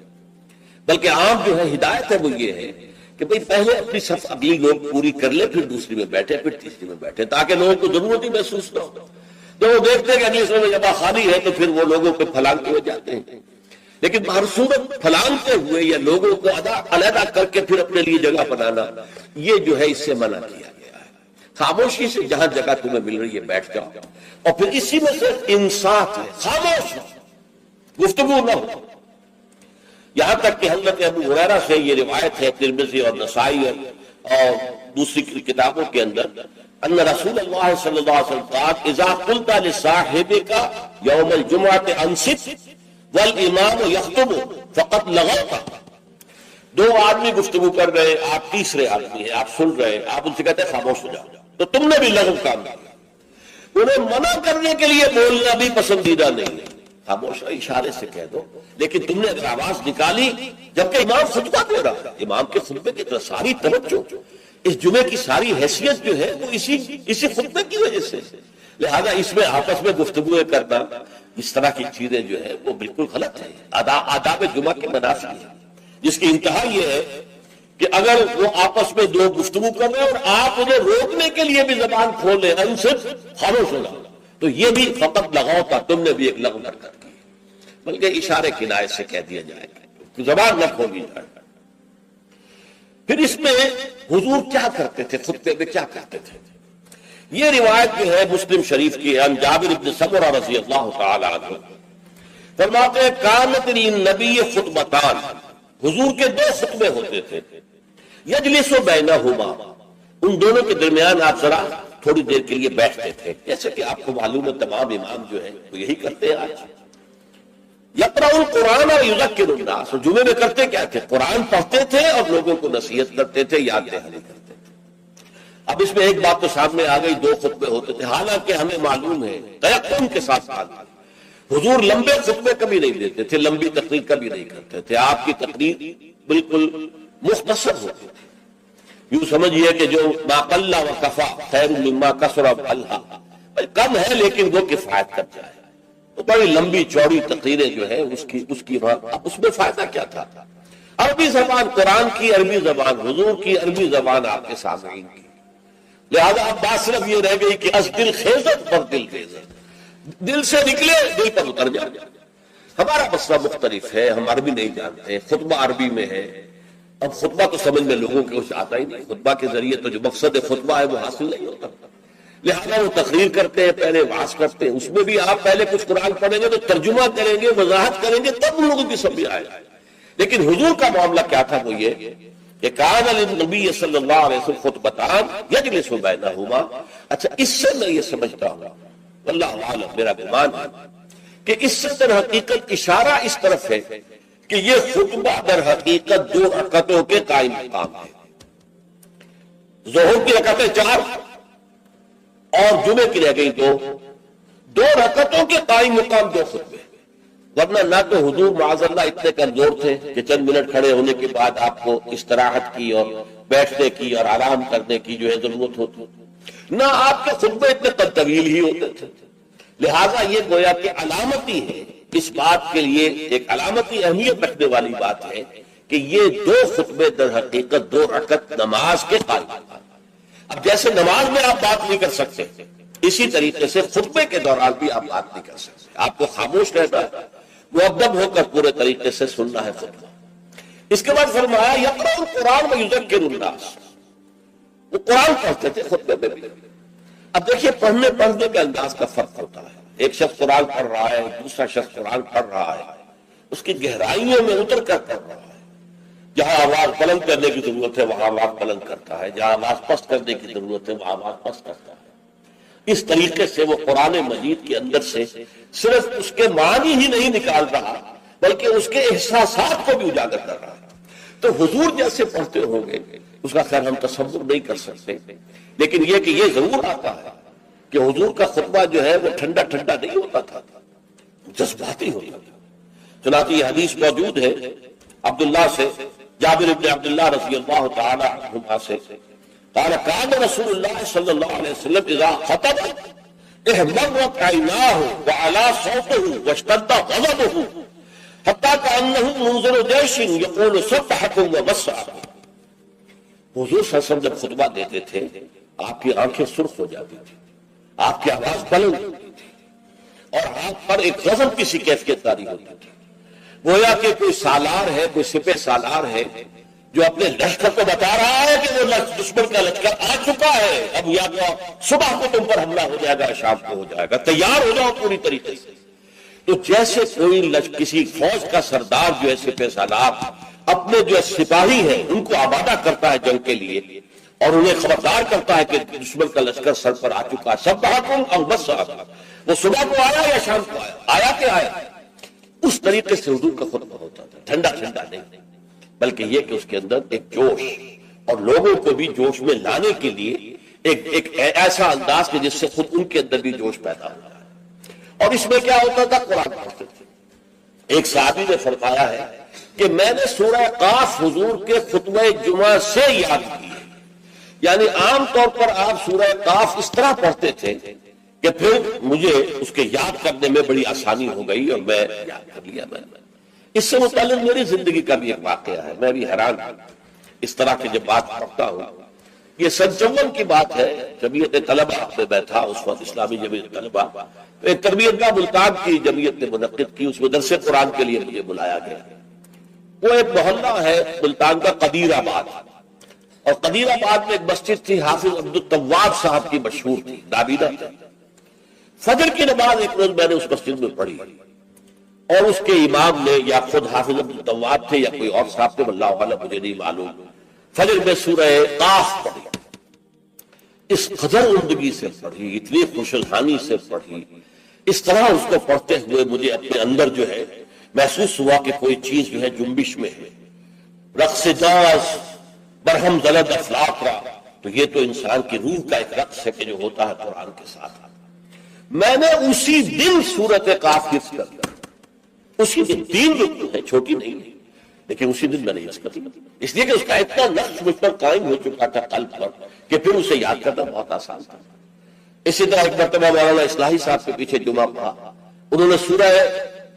بلکہ عام جو ہے ہدایت ہے وہ یہ ہے کہ بھئی پہلے اپنی صف اگلی لوگ پوری کر لے، پھر دوسری میں بیٹھے، پھر تیسری میں بیٹھے، تاکہ لوگوں کو ضرورت ہی محسوس نہ ہو۔ جب وہ دیکھتے ہیں کہ اگلی صف میں جگہ خالی ہے تو پھر وہ لوگوں کو پھلانگتے ہوئے جاتے ہیں، لیکن بہر صورت پھلانگتے ہوئے یا لوگوں کو علیحدہ کر کے پھر اپنے لیے جگہ بنانا، یہ جو ہے اس سے منع کیا گیا ہے۔ خاموشی سے جہاں جگہ تمہیں مل رہی ہے بیٹھ جاؤ، اور پھر اسی میں سے انصات ہے، خاموش گفتگو نہ ہو۔ یہاں تک کہ حضرت ابو ہریرہ سے یہ روایت ہے ترمذی اور نسائی اور دوسری کتابوں کے اندر، ان رسول اللہ صلی اللہ علیہ وسلم قال اذا قلت لصاحبك يوم الجمعة انصت والامام يخطب فقد لغوت۔ دو آدمی گفتگو کر رہے، آپ تیسرے آدمی ہیں، آپ سن رہے ہیں، آپ ان سے کہتے ہیں خاموش ہو جاؤ، تو تم نے بھی لغو کام کیا۔ انہیں منع کرنے کے لیے بولنا بھی پسندیدہ نہیں ہے، خاموش اشارے سے کہہ دو، لیکن تم نے اگر آواز نکالی جبکہ امام خطبہ دے رہا ہے، امام کے خطبے کی طرح ساری توجہ، اس جمعے کی ساری حیثیت جو ہے وہ اسی خطبے کی وجہ سے، لہذا اس میں آپس میں گفتگو کرنا، اس طرح کی چیزیں جو ہے وہ بالکل غلط ہے، آداب جمعہ کے منافی ہے، جس کی انتہا یہ ہے کہ اگر وہ آپس میں دو گفتگو کر رہے ہیں اور آپ انہیں روکنے کے لیے بھی زبان کھول لیں، ان صرف خاموش ہونا، تو یہ بھی فقط لغو تھا، تم نے بھی ایک لغو حرکت کی، بلکہ اشارے کنائے سے کہہ دیا جائے گا، زبان نہ کھولی جائے۔ پھر اس میں حضور کیا کرتے تھے، خطبے میں کیا کرتے تھے؟ یہ روایت جو ہے مسلم شریف کی ہے، جابر بن سمرہ رضی اللہ تعالی عنہ فرماتے ہیں کانت للنبی خطبتان، حضور کے دو خطبے ہوتے تھے، یجلس بینہما، ان دونوں کے درمیان آپ ذرا تھوڑی دیر کے لیے بیٹھتے تھے، جیسے کہ آپ کو معلوم ہے تمام امام جو ہے وہ یہی کرتے ہیں آج۔ یقرأ القرآن اور یذکر الناس، جمعے میں کرتے کیا تھے؟ قرآن پڑھتے تھے اور لوگوں کو نصیحت کرتے تھے، یاد دہانی کرتے تھے۔ اب اس میں ایک بات تو سامنے آ گئی، دو خطبے ہوتے تھے، حالانکہ ہمیں معلوم ہے تیقن کے ساتھ حضور لمبے خطبے کبھی نہیں دیتے تھے، لمبی تقریر کبھی نہیں کرتے تھے، آپ کی تقریر بالکل مختصر ہوتی تھی، یوں سمجھیے کہ جو ما قل و کفا خیر مما کثر و الہا، کم ہے لیکن وہ کفایت کر جائے. تو بڑی لمبی چوڑی تقریریں جو ہے اس کی اس میں فائدہ کیا تھا؟ عربی زبان قرآن کی، عربی زبان حضور کی، عربی زبان آپ کے سامعین کی. لہذا اب بات صرف یہ رہ گئی کہ از دل خیزت پر دل خیزت، دل سے نکلے دل پر اتر جائے. ہمارا مسئلہ مختلف ہے، ہم عربی نہیں جانتے، خطبہ عربی میں ہے. اب خطبہ تو سمجھ میں لوگوں کے کچھ آتا ہی نہیں، خطبہ کے ذریعے تو جو مقصد خطبہ ہے وہ حاصل نہیں ہوتا. لہذا وہ تقریر کرتے ہیں، پہلے وعظ کرتے ہیں، اس میں بھی آپ پہلے کچھ قرآن پڑھیں گے تو ترجمہ کریں گے، وضاحت کریں گے، تب ان لوگوں کی سمجھ آئے. لیکن حضور کا معاملہ کیا تھا؟ وہ یہ کہ کان للنبی صلی اللہ علیہ وسلم خطبتان یجلس بینہما. اچھا، اس سے میں یہ سمجھتا ہوں، واللہ اعلم، میرا گمان ہے کہ اس سے در حقیقت اشارہ اس طرف ہے کہ یہ خطبہ در حقیقت 2 رکعتوں کے قائم مقام ہے. ظہر کی رکعتیں 4 اور جمعے کی رہ گئی 2 رکعتوں کے قائم مقام 2 خطبے. ورنہ نہ تو حضور معاذ اللہ اتنے کمزور تھے کہ چند منٹ کھڑے ہونے کے بعد آپ کو استراحت کی اور بیٹھنے کی اور آرام کرنے کی جو ہے ضرورت ہوتی، نہ آپ کے خطبے اتنے طویل ہی ہوتے تھے. لہذا یہ گویا کہ علامتی ہے، اس بات کے لیے ایک علامتی اہمیت رکھنے والی بات ہے کہ یہ 2 خطبے در حقیقت 2 رکعت نماز کے قائم. اب جیسے نماز میں آپ بات نہیں کر سکتے، اسی طریقے سے خطبے کے دوران بھی آپ بات نہیں کر سکتے. آپ کو خاموش رہنا ہے، مؤدب ہو کر پورے طریقے سے سننا ہے خطبہ. اس کے بعد فرمایا یقرأ القرآن ویذکر الناس. وہ قرآن پڑھتے تھے خطبے میں بھی. اب دیکھیے پڑھنے کے انداز کا فرق ہوتا ہے. ایک شخص قرآن پڑھ رہا ہے، دوسرا شخص قرآن پڑھ رہا ہے، اس کی گہرائیوں میں اتر کر پڑھ رہا ہے. جہاں آواز بلند کرنے کی ضرورت ہے وہاں آواز بلند کرتا ہے، جہاں آواز پست کرنے کی ضرورت ہے وہاں آواز پست کرتا ہے. اس طریقے سے وہ قرآن مجید کے اندر سے صرف اس کے معنی ہی نہیں نکال رہا بلکہ اس کے احساسات کو بھی اجاگر کر رہا ہے. تو حضور جیسے پڑھتے ہوں گے اس کا خیر ہم تصور نہیں کر سکتے، لیکن یہ کہ یہ ضرور آتا ہے کہ حضور کا خطبہ جو ہے وہ ٹھنڈا نہیں ہوتا تھا، جذباتی ہوتا تھا. چنانچہ یہ حدیث موجود ہے عبداللہ سے، جابر بن عبداللہ رضی اللہ تعالی عنہما سے، قال كان رسول الله صلى الله عليه وسلم اذا خطب احمرت عيناه وعلى صوته واشتد غضبه حتى كأنه منذر جيش يقول صبحكم ومساكم. حضور صلی اللہ علیہ وسلم جب خطبہ دیتے تھے آپ کی آنکھیں سرخ ہو جاتی تھی، آپ کی آواز بلند ہوتی تھی اور آپ پر ایک غضب کی سی کیفیت طاری ہوتی تھی. گویا کہ کوئی سالار ہے، کوئی سپہ سالار ہے جو اپنے لشکر کو بتا رہا ہے کہ وہ دشمن کا لشکر آ چکا ہے، اب یا تو صبح کو تم پر حملہ ہو جائے گا، شام کو ہو جائے گا، تیار ہو جاؤ پوری طریقے سے. تو جیسے کوئی کسی فوج کا سردار جو ہے سپہ سالار اپنے جو سپاہی ہیں ان کو آمادہ کرتا ہے جنگ کے لیے اور انہیں خبردار کرتا ہے کہ دشمن کا لشکر سر پر آ چکا ہے، سب بہاکم اور بس وہ صبح کو آیا یا شام کو آیا کہ آیا. اس طریقے سے حضور کا خطبہ ہوتا تھا، ٹھنڈا نہیں بلکہ یہ کہ اس کے اندر ایک جوش اور لوگوں کو بھی جوش میں لانے کے لیے ایک ایسا انداز کہ جس سے خود ان کے اندر بھی جوش پیدا ہوتا ہے. اور اس میں کیا ہوتا تھا؟ قرآن پڑھتے تھے. ایک صحابی نے فرمایا ہے کہ میں نے سورہ قاف حضور کے خطبہ جمعہ سے یاد کی ہے. یعنی عام طور پر آپ سورہ قاف اس طرح پڑھتے تھے کہ پھر مجھے اس کے یاد کرنے میں بڑی آسانی ہو گئی اور میں یاد کر لیا. میں اس سے متعلق میری زندگی کا بھی ایک واقعہ ہے، میں بھی حیران ہوں اس طرح کی جب بات پڑھتا ہوں. یہ سن 54 کی بات ہے، جمعیت طلبہ میں بیٹھا اس وقت، اسلامی جمعیت طلبہ ایک تربیت گاہ ملتان کی جمعیت نے منعقد کی، اس میں درس قرآن کے لیے مجھے بلایا گیا. وہ ایک محلہ ہے ملتان کا قدیر آباد، اور قدیر آباد میں ایک مسجد تھی حافظ عبدالتواب صاحب کی مشہور تھی، نابینا تھی. فجر کی نماز ایک روز میں نے اس مسجد میں پڑھی اور اس کے امام نے یا خود حافظ عبدالتواب تھے یا کوئی اور صاحب تھے، واللہ اعلم، مجھے نہیں معلوم، فجر میں سورہ قاف پڑھی. اس قدر عمدگی سے پڑھی، اتنی خوشحالی سے پڑھی، اس طرح اس کو پڑھتے ہوئے مجھے اپنے اندر جو ہے محسوس ہوا کہ کوئی چیز جو ہے جنبش میں ہے. رقص جاز برہم زلد افلاق را، تو یہ تو انسان کی روح کا ایک رقص ہے کہ جو ہوتا ہے قرآن کے ساتھ. میں نے اسی دن سورۃ قاف حفظ کر لیا، اسی دن. 3 رکوع ہے، چھوٹی نہیں ہے، لیکن اسی دن میں نے حفظ کر لیا، اس لیے کہ اس کا اتنا نقش مجھ پر قائم ہو چکا تھا قلب پر کہ پھر اسے یاد کرنا بہت آسان تھا. اسی طرح ایک مرتبہ مولانا اصلاحی صاحب کے پیچھے جمعہ پڑھا، انہوں نے سورہ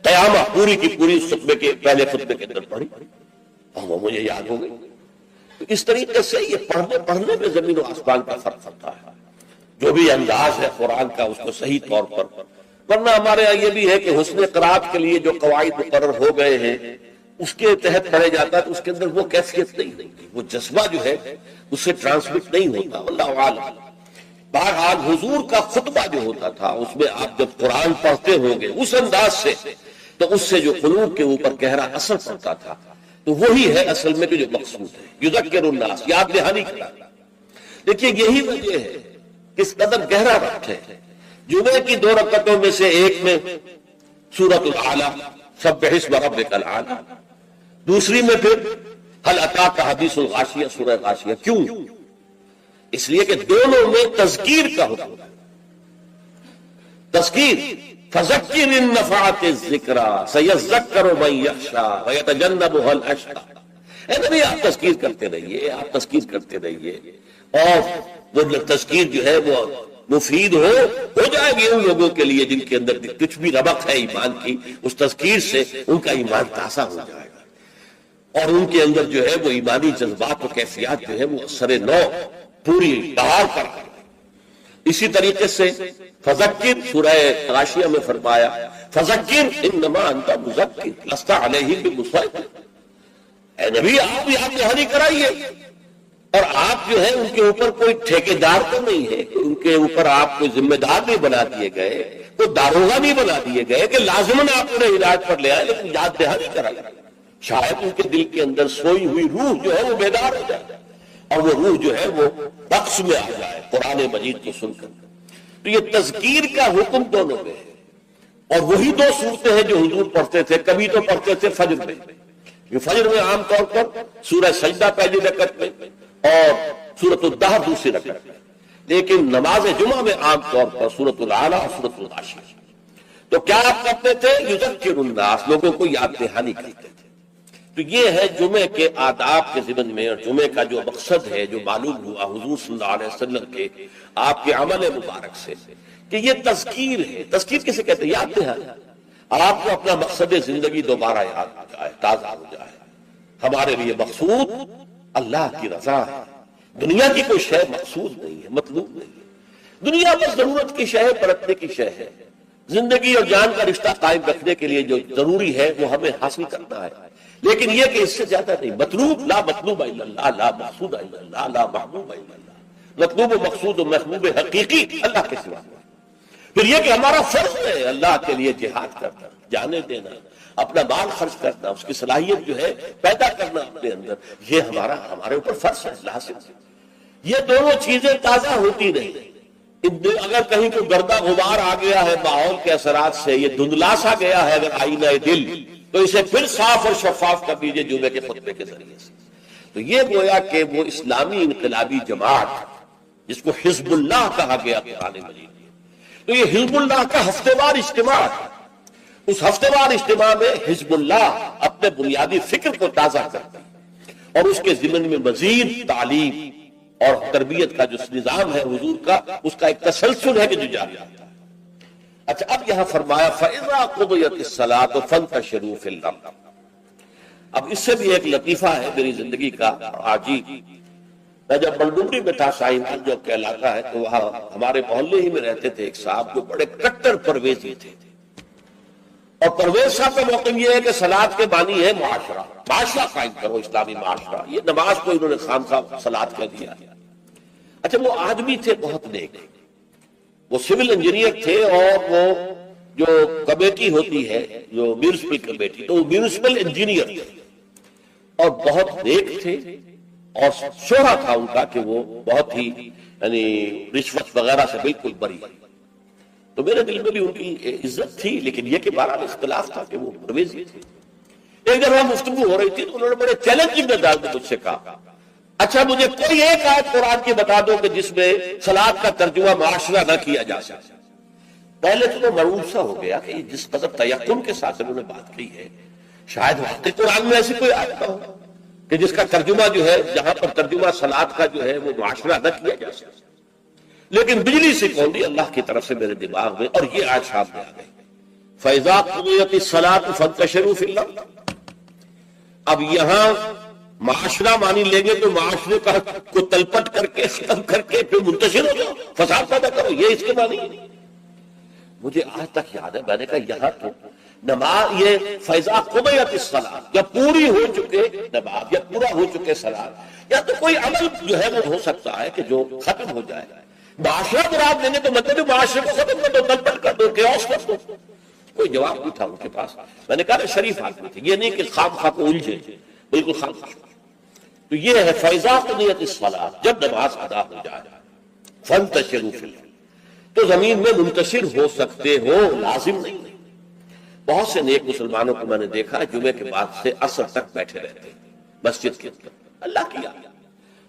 قیامہ پوری کی پوری اس خطبے کے پہلے خطبے کے اندر پڑھی اور وہ مجھے یاد ہو گئی. تو اس طریقے سے یہ پڑھنے میں زمین و آسمان کا فرق ہوتا ہے. جو بھی انداز ہے قرآن کا اس کو صحیح طور پر، ورنہ ہمارے یہاں یہ بھی ہے کہ حسن قرات کے لیے جو قواعد مقرر ہو گئے ہیں اس کے تحت پڑھے جاتا ہے تو اس کے اندر وہ کیفیت نہیں، وہ جذبہ جو ہے اس سے ٹرانسمٹ نہیں ہوتا. واللہ اعلم. بہرحال حضور کا خطبہ جو ہوتا تھا اس میں آپ جب قرآن پڑھتے ہوں گے اس انداز سے تو اس سے جو قلوب کے اوپر گہرا اثر پڑتا تھا تو وہی ہے اصل میں جو مقصود ہے. یذکر الناس، یاد دہانی کرا. دیکھیے یہی وجہ ہے کس قدر گہرا ربط ہے. جمعے کی 2 رکعتوں میں سے ایک میں سورۃ الاعلی سبح اسم ربک الاعلی، دوسری میں پھر هل اتاک حدیث الغاشیہ سورہ غاشیہ. کیوں؟ اس لیے کہ دونوں میں تذکیر کا حکم ہے. تذکیر، فذکر ان نفعت الذکریٰ سیذکر من یخشیٰ ویتجنبها الاشقیٰ. اے نبی آپ تذکیر کرتے رہیے، آپ تذکیر کرتے رہیے، اور وہ تذکیر جو ہے وہ مفید ہو جائے گی ان لوگوں کے لیے جن کے اندر کچھ بھی ربق ہے ایمان کی. اس تذکیر سے ان کا ایمان تازہ ہو جائے گا اور ان کے اندر جو ہے وہ ایمانی جذبات و کیفیات جو ہے وہ اثر نو پوری بہار پر. اسی طریقے سے فذکر سورہ غاشیہ میں فرمایا فذکر انما انت مذکر لست علیہم بمسیطر. اے نبی آپ یاد دہانی کرائیے، اور آپ جو ہے ان کے اوپر کوئی ٹھیکیدار تو نہیں ہے، ان کے اوپر آپ کوئی ذمہ دار نہیں بنا دیے گئے، کوئی داروغہ نہیں بنا دیے گئے کہ لازماً آپ انہیں ہدایت پر لے آئے، لیکن یاد دہانی کرائیے. شاید ان کے دل کے اندر سوئی ہوئی روح جو ہے وہ بیدار ہو جائے اور وہ روح جو ہے وہ رقص میں آ جائے قرآن مجید کو سن کر. تو یہ تذکیر کا حکم دونوں میں ہے. اور وہی 2 صورتیں ہیں جو حضور پڑھتے تھے. کبھی تو پڑھتے تھے فجر میں، فجر میں عام طور پر سورہ سجدہ پہلی رکعت میں اور سورۃ الدہر دوسری رکعت میں، لیکن نماز جمعہ میں عام طور پر سورۃ الاعلی اور سورۃ الغاشیہ. تو کیا آپ کرتے تھے؟ یذکر الناس، لوگوں کو یاد دہانی کرتے تھے. تو یہ ہے جمعے کے آداب کے ضمن میں، اور جمعے کا جو مقصد ہے جو معلوم ہوا حضور صلی اللہ علیہ وسلم کے آپ کے عمل مبارک سے کہ یہ تذکیر ہے. تذکیر کسے کہتے ہیں؟ یاد دہانی. آپ کو اپنا مقصد زندگی دوبارہ یاد ہو جائے، تازہ ہو جائے. ہمارے لیے مقصود اللہ کی رضا ہے، دنیا کی کوئی شے مقصود نہیں ہے، مطلوب نہیں ہے. دنیا بس ضرورت کی شے ہے، پرکھنے کی شے ہے. زندگی اور جان کا رشتہ قائم رکھنے کے لیے جو ضروری ہے وہ ہمیں حاصل کرنا ہے، لیکن یہ کہ اس سے زیادہ نہیں. مطلوب لا مطلوب الا اللہ، لا مقصود الا اللہ، لا محبوب الا اللہ. مطلوب و مقصود و محبوب حقیقی اللہ کے سوا. پھر یہ کہ ہمارا فرض ہے اللہ کے لیے جہاد کرنا، جانے دینا، اپنا مال خرچ کرنا، اس کی صلاحیت جو ہے پیدا کرنا اپنے اندر، یہ ہمارے اوپر فرض ہے اللہ سے. یہ دونوں چیزیں تازہ ہوتی نہیں. اگر کہیں کوئی گردہ غبار آ گیا ہے ماحول کے اثرات سے، یہ دھندلا سا گیا ہے اگر آئینہ دل، تو اسے پھر صاف اور شفاف کر دیجئے جمعے کے خطبے کے ذریعے سے. تو یہ گویا کہ وہ اسلامی انقلابی جماعت جس کو حزب اللہ کہا گیا قرآن مجید، تو یہ حزب اللہ کا ہفتہ وار اجتماع ہے. اس ہفتہ وار اجتماع میں حزب اللہ اپنے بنیادی فکر کو تازہ کرتا ہے اور اس کے ضمن میں مزید تعلیم اور تربیت کا جو نظام ہے حضور کا، اس کا ایک تسلسل ہے کہ جو جاری رہتا ہے. اچھا اب یہاں فرمایا فَإِذَا قُضِيَتِ الصَّلَاةُ فَانتَشِرُوا فِي الْأَرْضِ. اب اس سے بھی ایک لطیفہ ہے میری زندگی کا عجیب. میں جب بلڈومری میں تھا، شاہین جو کہ علاقہ ہے، تو وہاں ہمارے محلے ہی میں رہتے تھے ایک صاحب جو بڑے کٹر پرویزی تھے. اور پرویز صاحب کا موقع یہ ہے کہ صلاۃ کے بانی ہے معاشرہ قائم کرو، اسلامی معاشرہ. یہ نماز کو انہوں نے خامخواہ صلاۃ کر دیا. اچھا وہ آدمی تھے بہت نیک، وہ سول انجینئر تھے، اور وہ جو کمیٹی ہوتی ہے جو میونسپل کمیٹی، تو وہ میونسپل انجینئر تھے اور بہت نیک تھے. اور شوہرا تھا ان کا کہ وہ بہت ہی یعنی رشوت وغیرہ سے بالکل بری. تو میرے دل میں بھی ان کی عزت تھی، لیکن یہ کہ بہرحال اختلاف تھا کہ وہ پرویزی تھے. ایک جب ہم گفتگو ہو رہی تھی تو انہوں نے بڑے چیلنجنگ انداز میں مجھ سے کہا اچھا مجھے کوئی ایک آیت قرآن کی بتا دو کہ جس میں صلاۃ کا ترجمہ معاشرہ نہ کیا جا سکے. پہلے تو وہ مرعوب سا ہو گیا کہ جس قدر تیقن کے ساتھ انہوں نے بات کی ہے شاید واقعی قرآن میں ایسی کوئی آیت نہ ہو کہ جس کا ترجمہ جو ہے، جہاں پر ترجمہ صلاۃ کا جو ہے وہ معاشرہ نہ کیا جا سکے. لیکن بجلی سے کون دی اللہ کی طرف سے میرے دماغ میں، اور یہ آج سامنے آ گئی، فَإِذَا قُضِيَتِ الصَّلَاةُ فَانتَشِرُوا فِي الْأَرْضِ۔ اب یہاں معاشرہ مانی لیں گے تو معاشرے کو تلپٹ کر کے ختم کر کے پھر منتشر ہو جاؤ، فساد پیدا کرو، یہ اس کے معنی ہے۔ مجھے آج تک یاد ہے، میں نے کہا یہاں تو نماز، یہ فیضا قضیت الصلاۃ، یا پوری ہو چکے نماز یا پورا ہو چکے صلاۃ، یا تو کوئی عمل جو ہے وہ ہو سکتا ہے کہ جو ختم ہو جائے۔ معاشرہ مراد لیں گے تو مطلب معاشرے کو ختم کر دو، تلپٹ کر دو، کیوس کر دو۔ کوئی جواب نہیں تھا ان کے پاس۔ میں نے کہا شریف آدمی تھے، یہ نہیں کہ خام خواہ کو الجھے، بالکل خام خواہ۔ تو یہ ہے فیضا قضیت الصلاۃ، جب نماز ادا ہو جائے فانتشروا فی الارض، تو زمین میں منتشر ہو سکتے ہو، لازم نہیں۔ بہت سے نیک مسلمانوں کو میں نے دیکھا جمعے کے بعد سے عصر تک بیٹھے رہتے ہیں مسجد کے اندر، اللہ کی آیا۔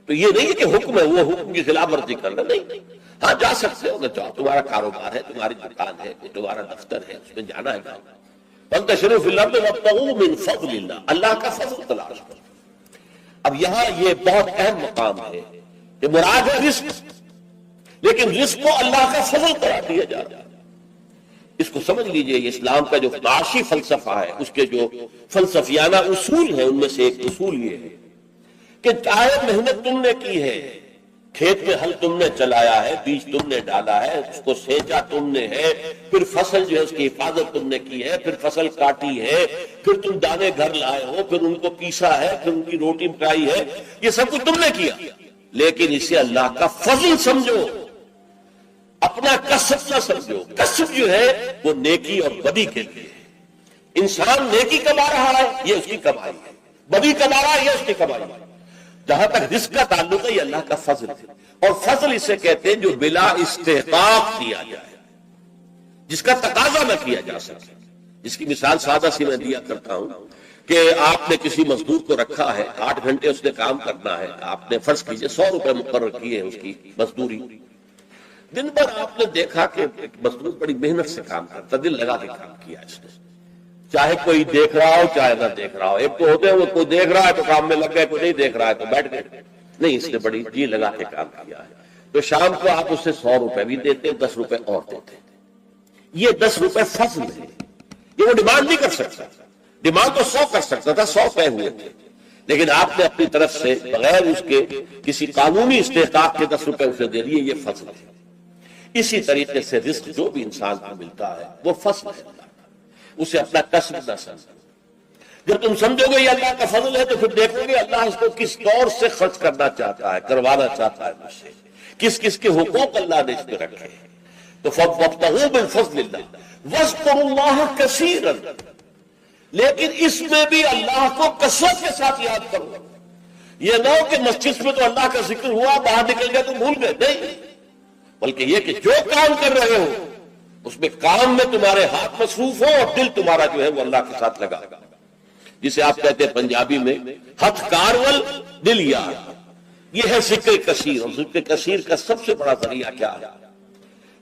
تو یہ نہیں ہے کہ حکم ہے، وہ حکم کی خلاف ورزی کرنا، نہیں۔ ہاں جا سکتے ہو، جاؤ، تمہارا کاروبار ہے، تمہاری دکان ہے، تمہارا دفتر ہے، اس میں جانا ہے جاؤ۔ فانتشروا فی الارض وابتغوا من فضل اللہ، اللہ کا فضل تلاش کرو۔ اب یہاں یہ بہت اہم مقام ہے کہ مراد ہے رزق، لیکن رزق کو اللہ کا فضل قرار دیا جاتا ہے۔ اس کو سمجھ لیجئے، یہ اسلام کا جو معاشی فلسفہ ہے، اس کے جو فلسفیانہ اصول ہیں، ان میں سے ایک اصول یہ ہے کہ چاہے محنت تم نے کی ہے، کھیت میں ہل تم نے چلایا ہے، بیج تم نے ڈالا ہے، اس کو سینچا تم نے ہے، پھر فصل جو ہے اس کی حفاظت تم نے کی ہے، پھر فصل کاٹی ہے، پھر تم دانے گھر لائے ہو، پھر ان کو پیسا ہے، پھر ان کی روٹی پکائی ہے، یہ سب کچھ تم نے کیا، لیکن اسے اللہ کا فضل سمجھو، اپنا کسب نہ سمجھو۔ کسب جو ہے وہ نیکی اور بدی کے لیے ہے۔ انسان نیکی کما رہا ہے، یہ اس کی کمائی ہے، بدی کما رہا ہے، یہ اس کی کمائی ہے۔ جہاں تک رزق کا تعلق ہے، یہ اللہ کا فضل ہے، اور فضل اسے کہتے ہیں جو بلا استحقاق دیا جائے، جس کا تقاضا نہ کیا جا سکے۔ جس کی مثال سادہ سی میں دیا کرتا ہوں کہ آپ نے کسی مزدور کو رکھا ہے، 8 گھنٹے اس نے کام کرنا ہے، آپ نے فرض کیجئے 100 روپے مقرر کیے ہیں اس کی مزدوری۔ دن بھر آپ نے دیکھا کہ مزدور بڑی محنت سے کام کرتا، دل لگا کے کام کیا اس نے، چاہے کوئی دیکھ رہا ہو چاہے نہ دیکھ رہا ہو۔ ایک تو ہوتے ہیں وہ کوئی دیکھ رہا ہے تو کام میں لگ گئے، کوئی نہیں دیکھ رہا ہے تو بیٹھ گئے، نہیں، اس نے بڑی جی لگا کے کام کیا ہے۔ تو شام کو آپ اسے 100 روپے بھی دیتے، 10 روپے اور دیتے، یہ 10 روپے فضل ہے، یہ وہ ڈیمانڈ نہیں کر سکتا، ڈیمانڈ تو 100 کر سکتا تھا، 100 پے ہوئے تھے، لیکن آپ نے اپنی طرف سے بغیر اس کے کسی قانونی استحقاق کے 10 روپے اسے دے دیے، یہ فضل ہے۔ اسی طریقے سے رزق جو بھی انسان کو ملتا ہے وہ فضل ہے، اسے اپنا کسب نہ سمجھو۔ جب تم سمجھو گے یہ اللہ کا فضل ہے تو پھر دیکھو گے اللہ اس کو کس طور سے خرچ کرنا چاہتا ہے، کروانا چاہتا ہے مجھ سے، کس کس کے حقوق اللہ نے اس میں رکھے ہیں۔ تو فَابْتَغُوا مِن فَضْلِ اللَّهِ وَاذْكُرُوا اللَّهَ كَثِيرًا، لیکن اس میں بھی اللہ کو کثرت کے ساتھ یاد کرو۔ یہ نہ ہو کہ مسجد میں تو اللہ کا ذکر ہوا، باہر نکل گئے تو بھول گئے، نہیں، بلکہ یہ کہ جو کام کر رہے ہو اس میں کام میں تمہارے ہاتھ مصروف ہو اور دل تمہارا جو ہے وہ اللہ کے ساتھ لگا، جسے آپ کہتے ہیں پنجابی میں ہتھ کارول دل یار۔ یہ ہے ذکر کثیر، اور ذکر کثیر کا سب سے بڑا ذریعہ کیا ہے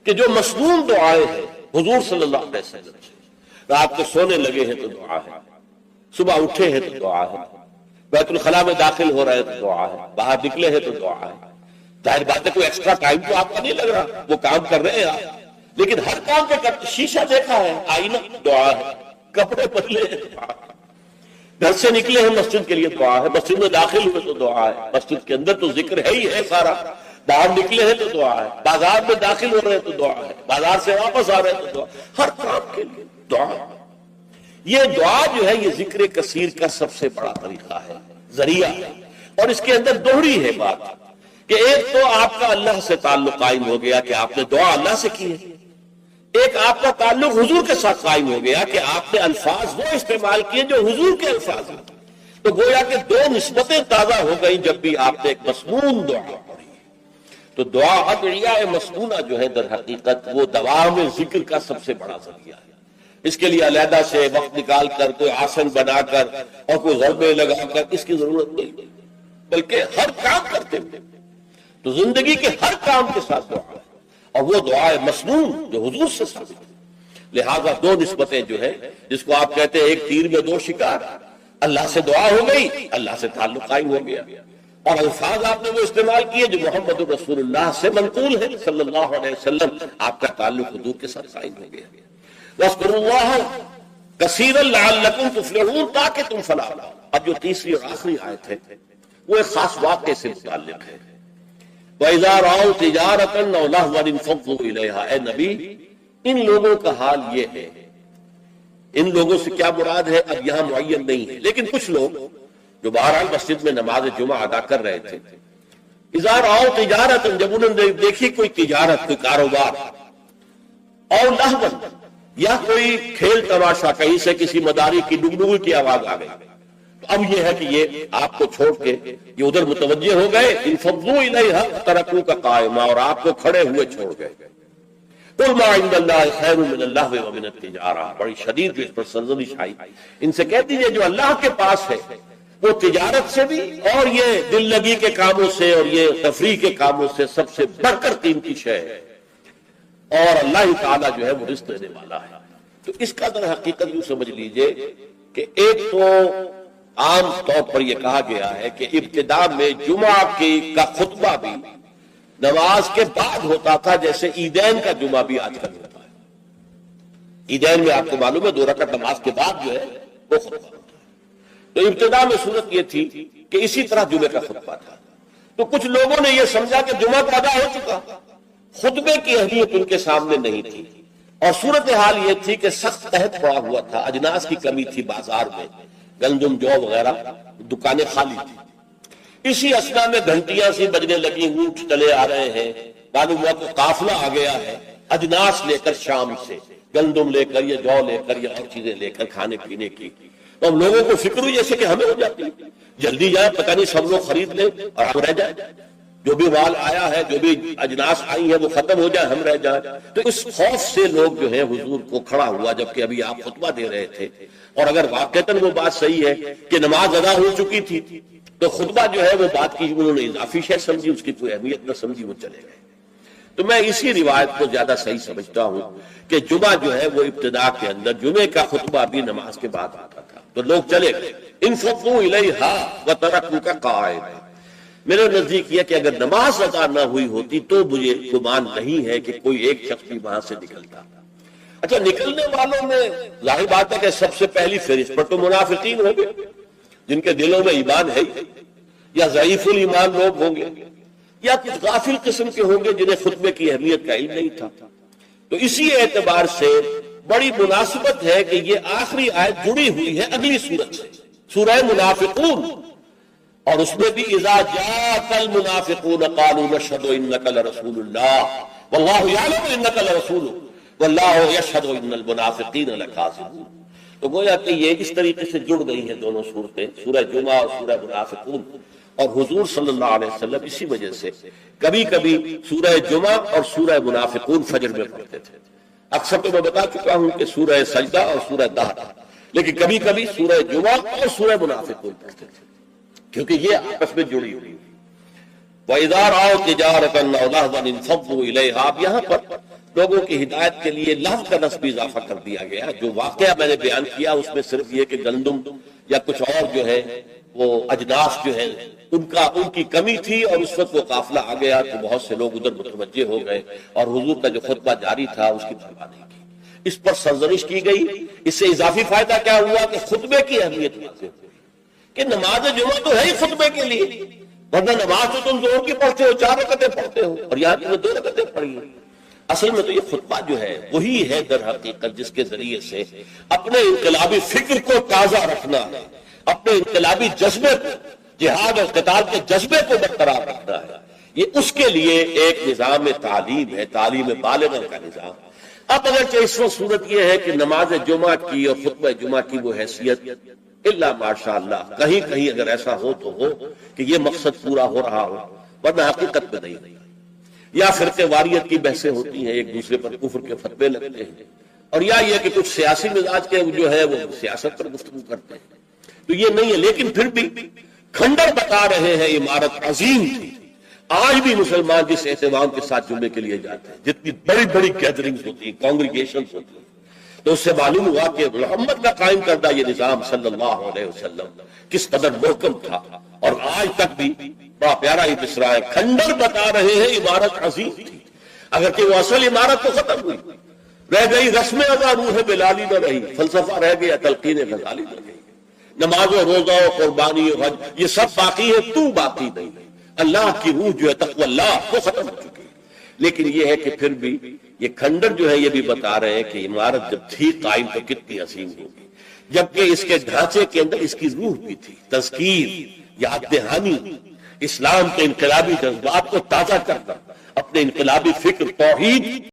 کہ جو مسنون دعائیں ہیں حضور صلی اللہ علیہ وسلم سے، رات کو سونے لگے ہیں تو دعا ہے، صبح اٹھے ہیں تو دعا ہے، بیت الخلاء میں داخل ہو رہے ہیں تو دعا ہے، باہر نکلے ہیں تو دعا ہے۔ ظاہر بات ہے کوئی ایکسٹرا ٹائم تو آپ کا نہیں لگ رہا، وہ کام کر رہے ہیں آپ، لیکن ہر کام پہ شیشہ دیکھا ہے، آئینہ دعا ہے، کپڑے بدلے ہیں دعا ہے، گھر سے نکلے ہیں مسجد کے لیے دعا ہے، مسجد میں داخل ہوئے تو دعا ہے، مسجد کے اندر تو ذکر ہے ہی ہے سارا، باہر نکلے ہیں تو دعا ہے، بازار میں داخل ہو رہے ہیں تو دعا ہے، بازار سے واپس آ رہے ہیں تو دعا، ہر کام کے لیے دعا۔ یہ دعا جو ہے یہ ذکر کثیر کا سب سے بڑا طریقہ ہے، ذریعہ ہے، اور اس کے اندر دوہری ہے بات کہ ایک تو آپ کا اللہ سے تعلق قائم ہو گیا کہ آپ نے دعا اللہ سے کی ہے، ایک آپ کا تعلق حضور کے ساتھ قائم ہو گیا کہ آپ نے الفاظ وہ استعمال کیے جو حضور کے الفاظ ہیں، تو گویا کہ دو نسبتیں تازہ ہو گئیں جب بھی آپ نے ایک مسنون دعا پڑھی۔ تو دعا ادعیہ مسنونہ جو ہے در حقیقت وہ دوام ذکر کا سب سے بڑا ذریعہ ہے۔ اس کے لیے علیحدہ سے وقت نکال کر کوئی آسن بنا کر اور کوئی ضربے لگا کر اس کی ضرورت نہیں، بلکہ ہر کام کرتے ہوئے تو زندگی کے ہر کام کے ساتھ دعا ہے، اور وہ دعا ہے مسنون جو حضور سے ثابت ہے۔ لہذا دو نسبتیں جو ہے جس کو آپ کہتے ہیں ایک تیر میں دو شکار، اللہ سے دعا ہو گئی، اللہ سے تعلق قائم ہو گیا، اور الفاظ آپ نے وہ استعمال کیے جو محمد رسول اللہ سے منقول ہے صلی اللہ علیہ وسلم. آپ کا تعلق حضور کے ساتھ قائم ہو گیا. وَاذْكُرُوا اللَّهَ كَثِيرًا لَعَلَّكُمْ تُفْلِحُونَ تاکہ تم فلاح پاؤ. اب جو تیسری اور آخری آیت ہے وہ ایک خاص واقعے سے متعلق ہے. وَإِذَا رَأَوْا تِجَارَةً أَوْ لَهْوًا انفَضُّوا إِلَيْهَا. اے نبی ان لوگوں کا حال یہ ہے. ان لوگوں سے کیا مراد ہے اب یہاں معین نہیں ہے، لیکن کچھ لوگ جو بہرحال مسجد میں نماز جمعہ ادا کر رہے تھے، اذا رأوا تجارت، جب انہوں نے دیکھی کوئی تجارت، کوئی کاروبار، اور لہوا، یا کوئی کھیل تماشا، کہیں سے کسی مداری کی ڈگڈگی کی آواز آ گئی، تو اب یہ ہے کہ یہ آپ کو چھوڑ کے یہ ادھر متوجہ ہو گئے. انفضوا الیہا ترکوک قائما، اور آپ کو کھڑے ہوئے چھوڑ گئے. قل ما عند اللہ خیر من اللہو ومن التجارہ. بڑی شدید اس پر سرزنش آئی. ان سے کہہ دیجئے جو اللہ کے پاس ہے وہ تجارت سے بھی اور یہ دل لگی کے کاموں سے اور یہ تفریح کے کاموں سے سب سے بڑھ کر قیمتی شے ہے، اور اللہ تعالیٰ جو ہے وہ رزق دینے والا ہے. تو اس کا در حقیقت یوں سمجھ لیجئے کہ ایک تو عام طور پر یہ کہا گیا ہے کہ ابتدا میں جمعہ کا خطبہ بھی نماز کے بعد ہوتا تھا، جیسے عیدین کا جمعہ بھی آج کل ہوتا ہے. عیدین میں آپ کو معلوم ہے 2 رکعت نماز کے بعد جو ہے وہ خطبہ ہوتا ہے. تو ابتدا میں صورت یہ تھی کہ اسی طرح جمعے کا خطبہ تھا. تو کچھ لوگوں نے یہ سمجھا کہ جمعہ تو ادا ہو چکا، خطبے کی اہمیت ان کے سامنے نہیں تھی، اور صورتحال یہ تھی کہ سخت قحط پڑا ہوا تھا، اجناس کی کمی تھی بازار میں، گندم جو وغیرہ دکانیں خالی تھی. اسی اسنا میں گھنٹیاں سی بجنے لگی، اونٹ چلے آ رہے ہیں، معلوم ہوا کہ قافلہ آ گیا ہے اجناس لے کر شام سے، گندم لے کر یا جو لے کر یا اور چیزیں لے کر کھانے پینے کی. تو ہم لوگوں کو فکر ہوئی جیسے کہ ہمیں ہو جاتی، جلدی جائے، پتہ نہیں سب لوگ خرید لیں اور ہم رہ جائیں، جو بھی مال آیا ہے، جو بھی اجناس آئی ہے وہ ختم ہو جائے، ہم رہ جائیں. تو اس خوف سے لوگ جو ہے حضور کو کھڑا ہوا، جبکہ ابھی آپ خطبہ دے رہے تھے. اور اگر واقعتاً وہ بات صحیح ہے کہ نماز ادا ہو چکی تھی تو خطبہ جو ہے وہ بات کی انہوں نے اضافی شے سمجھی، اس کی کوئی اہمیت نہ سمجھی، وہ چلے گئے. تو میں اسی روایت کو زیادہ صحیح سمجھتا ہوں کہ جمعہ جو ہے وہ ابتدا کے اندر جمعے کا خطبہ بھی نماز کے بعد آتا تھا. تو لوگ چلے گئے. انفضوا الیہا وترکوک قائما. میرے نزدیک یہ کہ اگر نماز ادا نہ ہوئی ہوتی تو مجھے گمان نہیں ہے کہ کوئی ایک شخص بھی وہاں سے نکلتا. اچھا، نکلنے والوں میں ظاہر بات ہے کہ سب سے پہلی فہرست پر تو منافقین ہوں گے جن کے دلوں میں ایمان ہے، یا ضعیف الایمان لوگ ہوں گے، یا کچھ غافل قسم کے ہوں گے جنہیں خطبے کی اہمیت کا علم نہیں تھا. تو اسی اعتبار سے بڑی مناسبت ہے کہ یہ آخری آیت جڑی ہوئی ہے اگلی سورت سے، سورہ منافقون، اور اس میں بھی اذا جاءک المنافقون قالوا نشهد انک لرسول اللہ واللہ یعلم انک لرسول واللہ یشهد ان المنافقین لکاذبون. تو گویا کہ یہ اس طریقے سے جڑ گئی ہیں دونوں صورتیں، سورہ جمعہ اور سورہ منافقون. اور حضور صلی اللہ علیہ وسلم اسی وجہ سے کبھی کبھی سورہ جمعہ اور سورہ منافقون فجر میں پڑھتے تھے. اکثر تو میں بتا چکا ہوں کہ سورہ سجدہ اور سورہ دہر، لیکن کبھی کبھی سورہ جمعہ اور سورہ منافقون پڑھتے تھے کیونکہ یہ آپس میں جڑی ہوئی. وَإِذَا رَأَوْا تِجَارَةً أَوْ لَهْوًا انفضوا إِلَيْهَا. اب یہاں پر لوگوں کی ہدایت کے لیے لہو کا نصب اضافہ کر دیا گیا. جو واقعہ میں نے بیان کیا اس میں صرف یہ کہ گندم یا کچھ اور جو ہے وہ اجناس جو ہے ان کی کمی تھی، اور اس وقت وہ قافلہ آ گیا تو بہت سے لوگ ادھر متوجہ ہو گئے، اور حضور کا جو خطبہ جاری تھا اس کی پرواہ نہیں کی. اس پر سرزنش کی گئی. اس سے اضافی فائدہ کیا ہوا کہ خطبے کی اہمیت واضح ہوئی کہ نماز جمعہ تو ہے ہی خطبے کے لیے، ورنہ نماز تو تم زور کی پڑھتے ہو، 4 رکعتیں پڑھتے ہو، اور یہاں تم نے 2 رکعتیں پڑھی ہیں. اصل میں تو یہ خطبہ جو ہے وہی ہے در حقیقت جس کے ذریعے سے اپنے انقلابی فکر کو تازہ رکھنا ہے، اپنے انقلابی جذبے کو، جہاد اور قتال کے جذبے کو برقرار رکھنا ہے. یہ اس کے لیے ایک نظام تعلیم ہے، تعلیم بالغہ کا نظام. اب اگرچہ اس وقت صورت یہ ہے کہ نماز جمعہ کی اور خطبہ جمعہ کی وہ حیثیت الا ماشاء اللہ کہیں کہیں اگر ایسا ہو تو ہو کہ یہ مقصد پورا ہو رہا ہو، ورنہ حقیقت میں نہیں. یا فرقے واریت کی بحثیں ہوتی ہیں، ایک دوسرے پر کفر کے فتوے لگتے ہیں، اور یا یہ کہ کچھ سیاسی مزاج کے جو ہے وہ سیاست پر گفتگو کرتے ہیں. تو یہ نہیں ہے، لیکن پھر بھی کھنڈر بتا رہے ہیں عمارت عظیم تھی. آج بھی مسلمان جس اہتمام کے ساتھ جمعے کے لیے جاتے ہیں، جتنی بڑی بڑی گیدرنگز ہوتی ہیں، کانگریگیشنز ہوتی ہیں، تو اس سے معلوم ہوا کہ محمد کا قائم کردہ یہ نظام صلی اللہ علیہ وسلم کس قدر محکم تھا، اور آج تک بھی بڑا پیارا ہی مصرع ہے، کھنڈر بتا رہے ہیں عمارت عظیم تھی، اگرچہ وہ اصل عمارت تو ختم ہوئی، رہ گئی رسم ادا روح بلالی نہ رہی، فلسفہ رہ گیا، تلقین غزالی نہ رہی، نماز و روزہ و قربانی و حج یہ سب باقی ہے، تو باقی نہیں، اللہ کی روح جو ہے تقوی اللہ وہ ختم ہو چکی ہے۔ لیکن یہ ہے کہ پھر بھی یہ کھنڈر جو ہے یہ بھی بتا رہے ہیں کہ عمارت جب تھی قائم تو کتنی عظیم ہوگی، جبکہ اس کے ڈھانچے کے اندر اس کی روح بھی تھی، تذکیر، یاد دہانی، اسلام کے انقلابی جذبات کو تازہ کرنا، اپنے انقلابی فکر توحید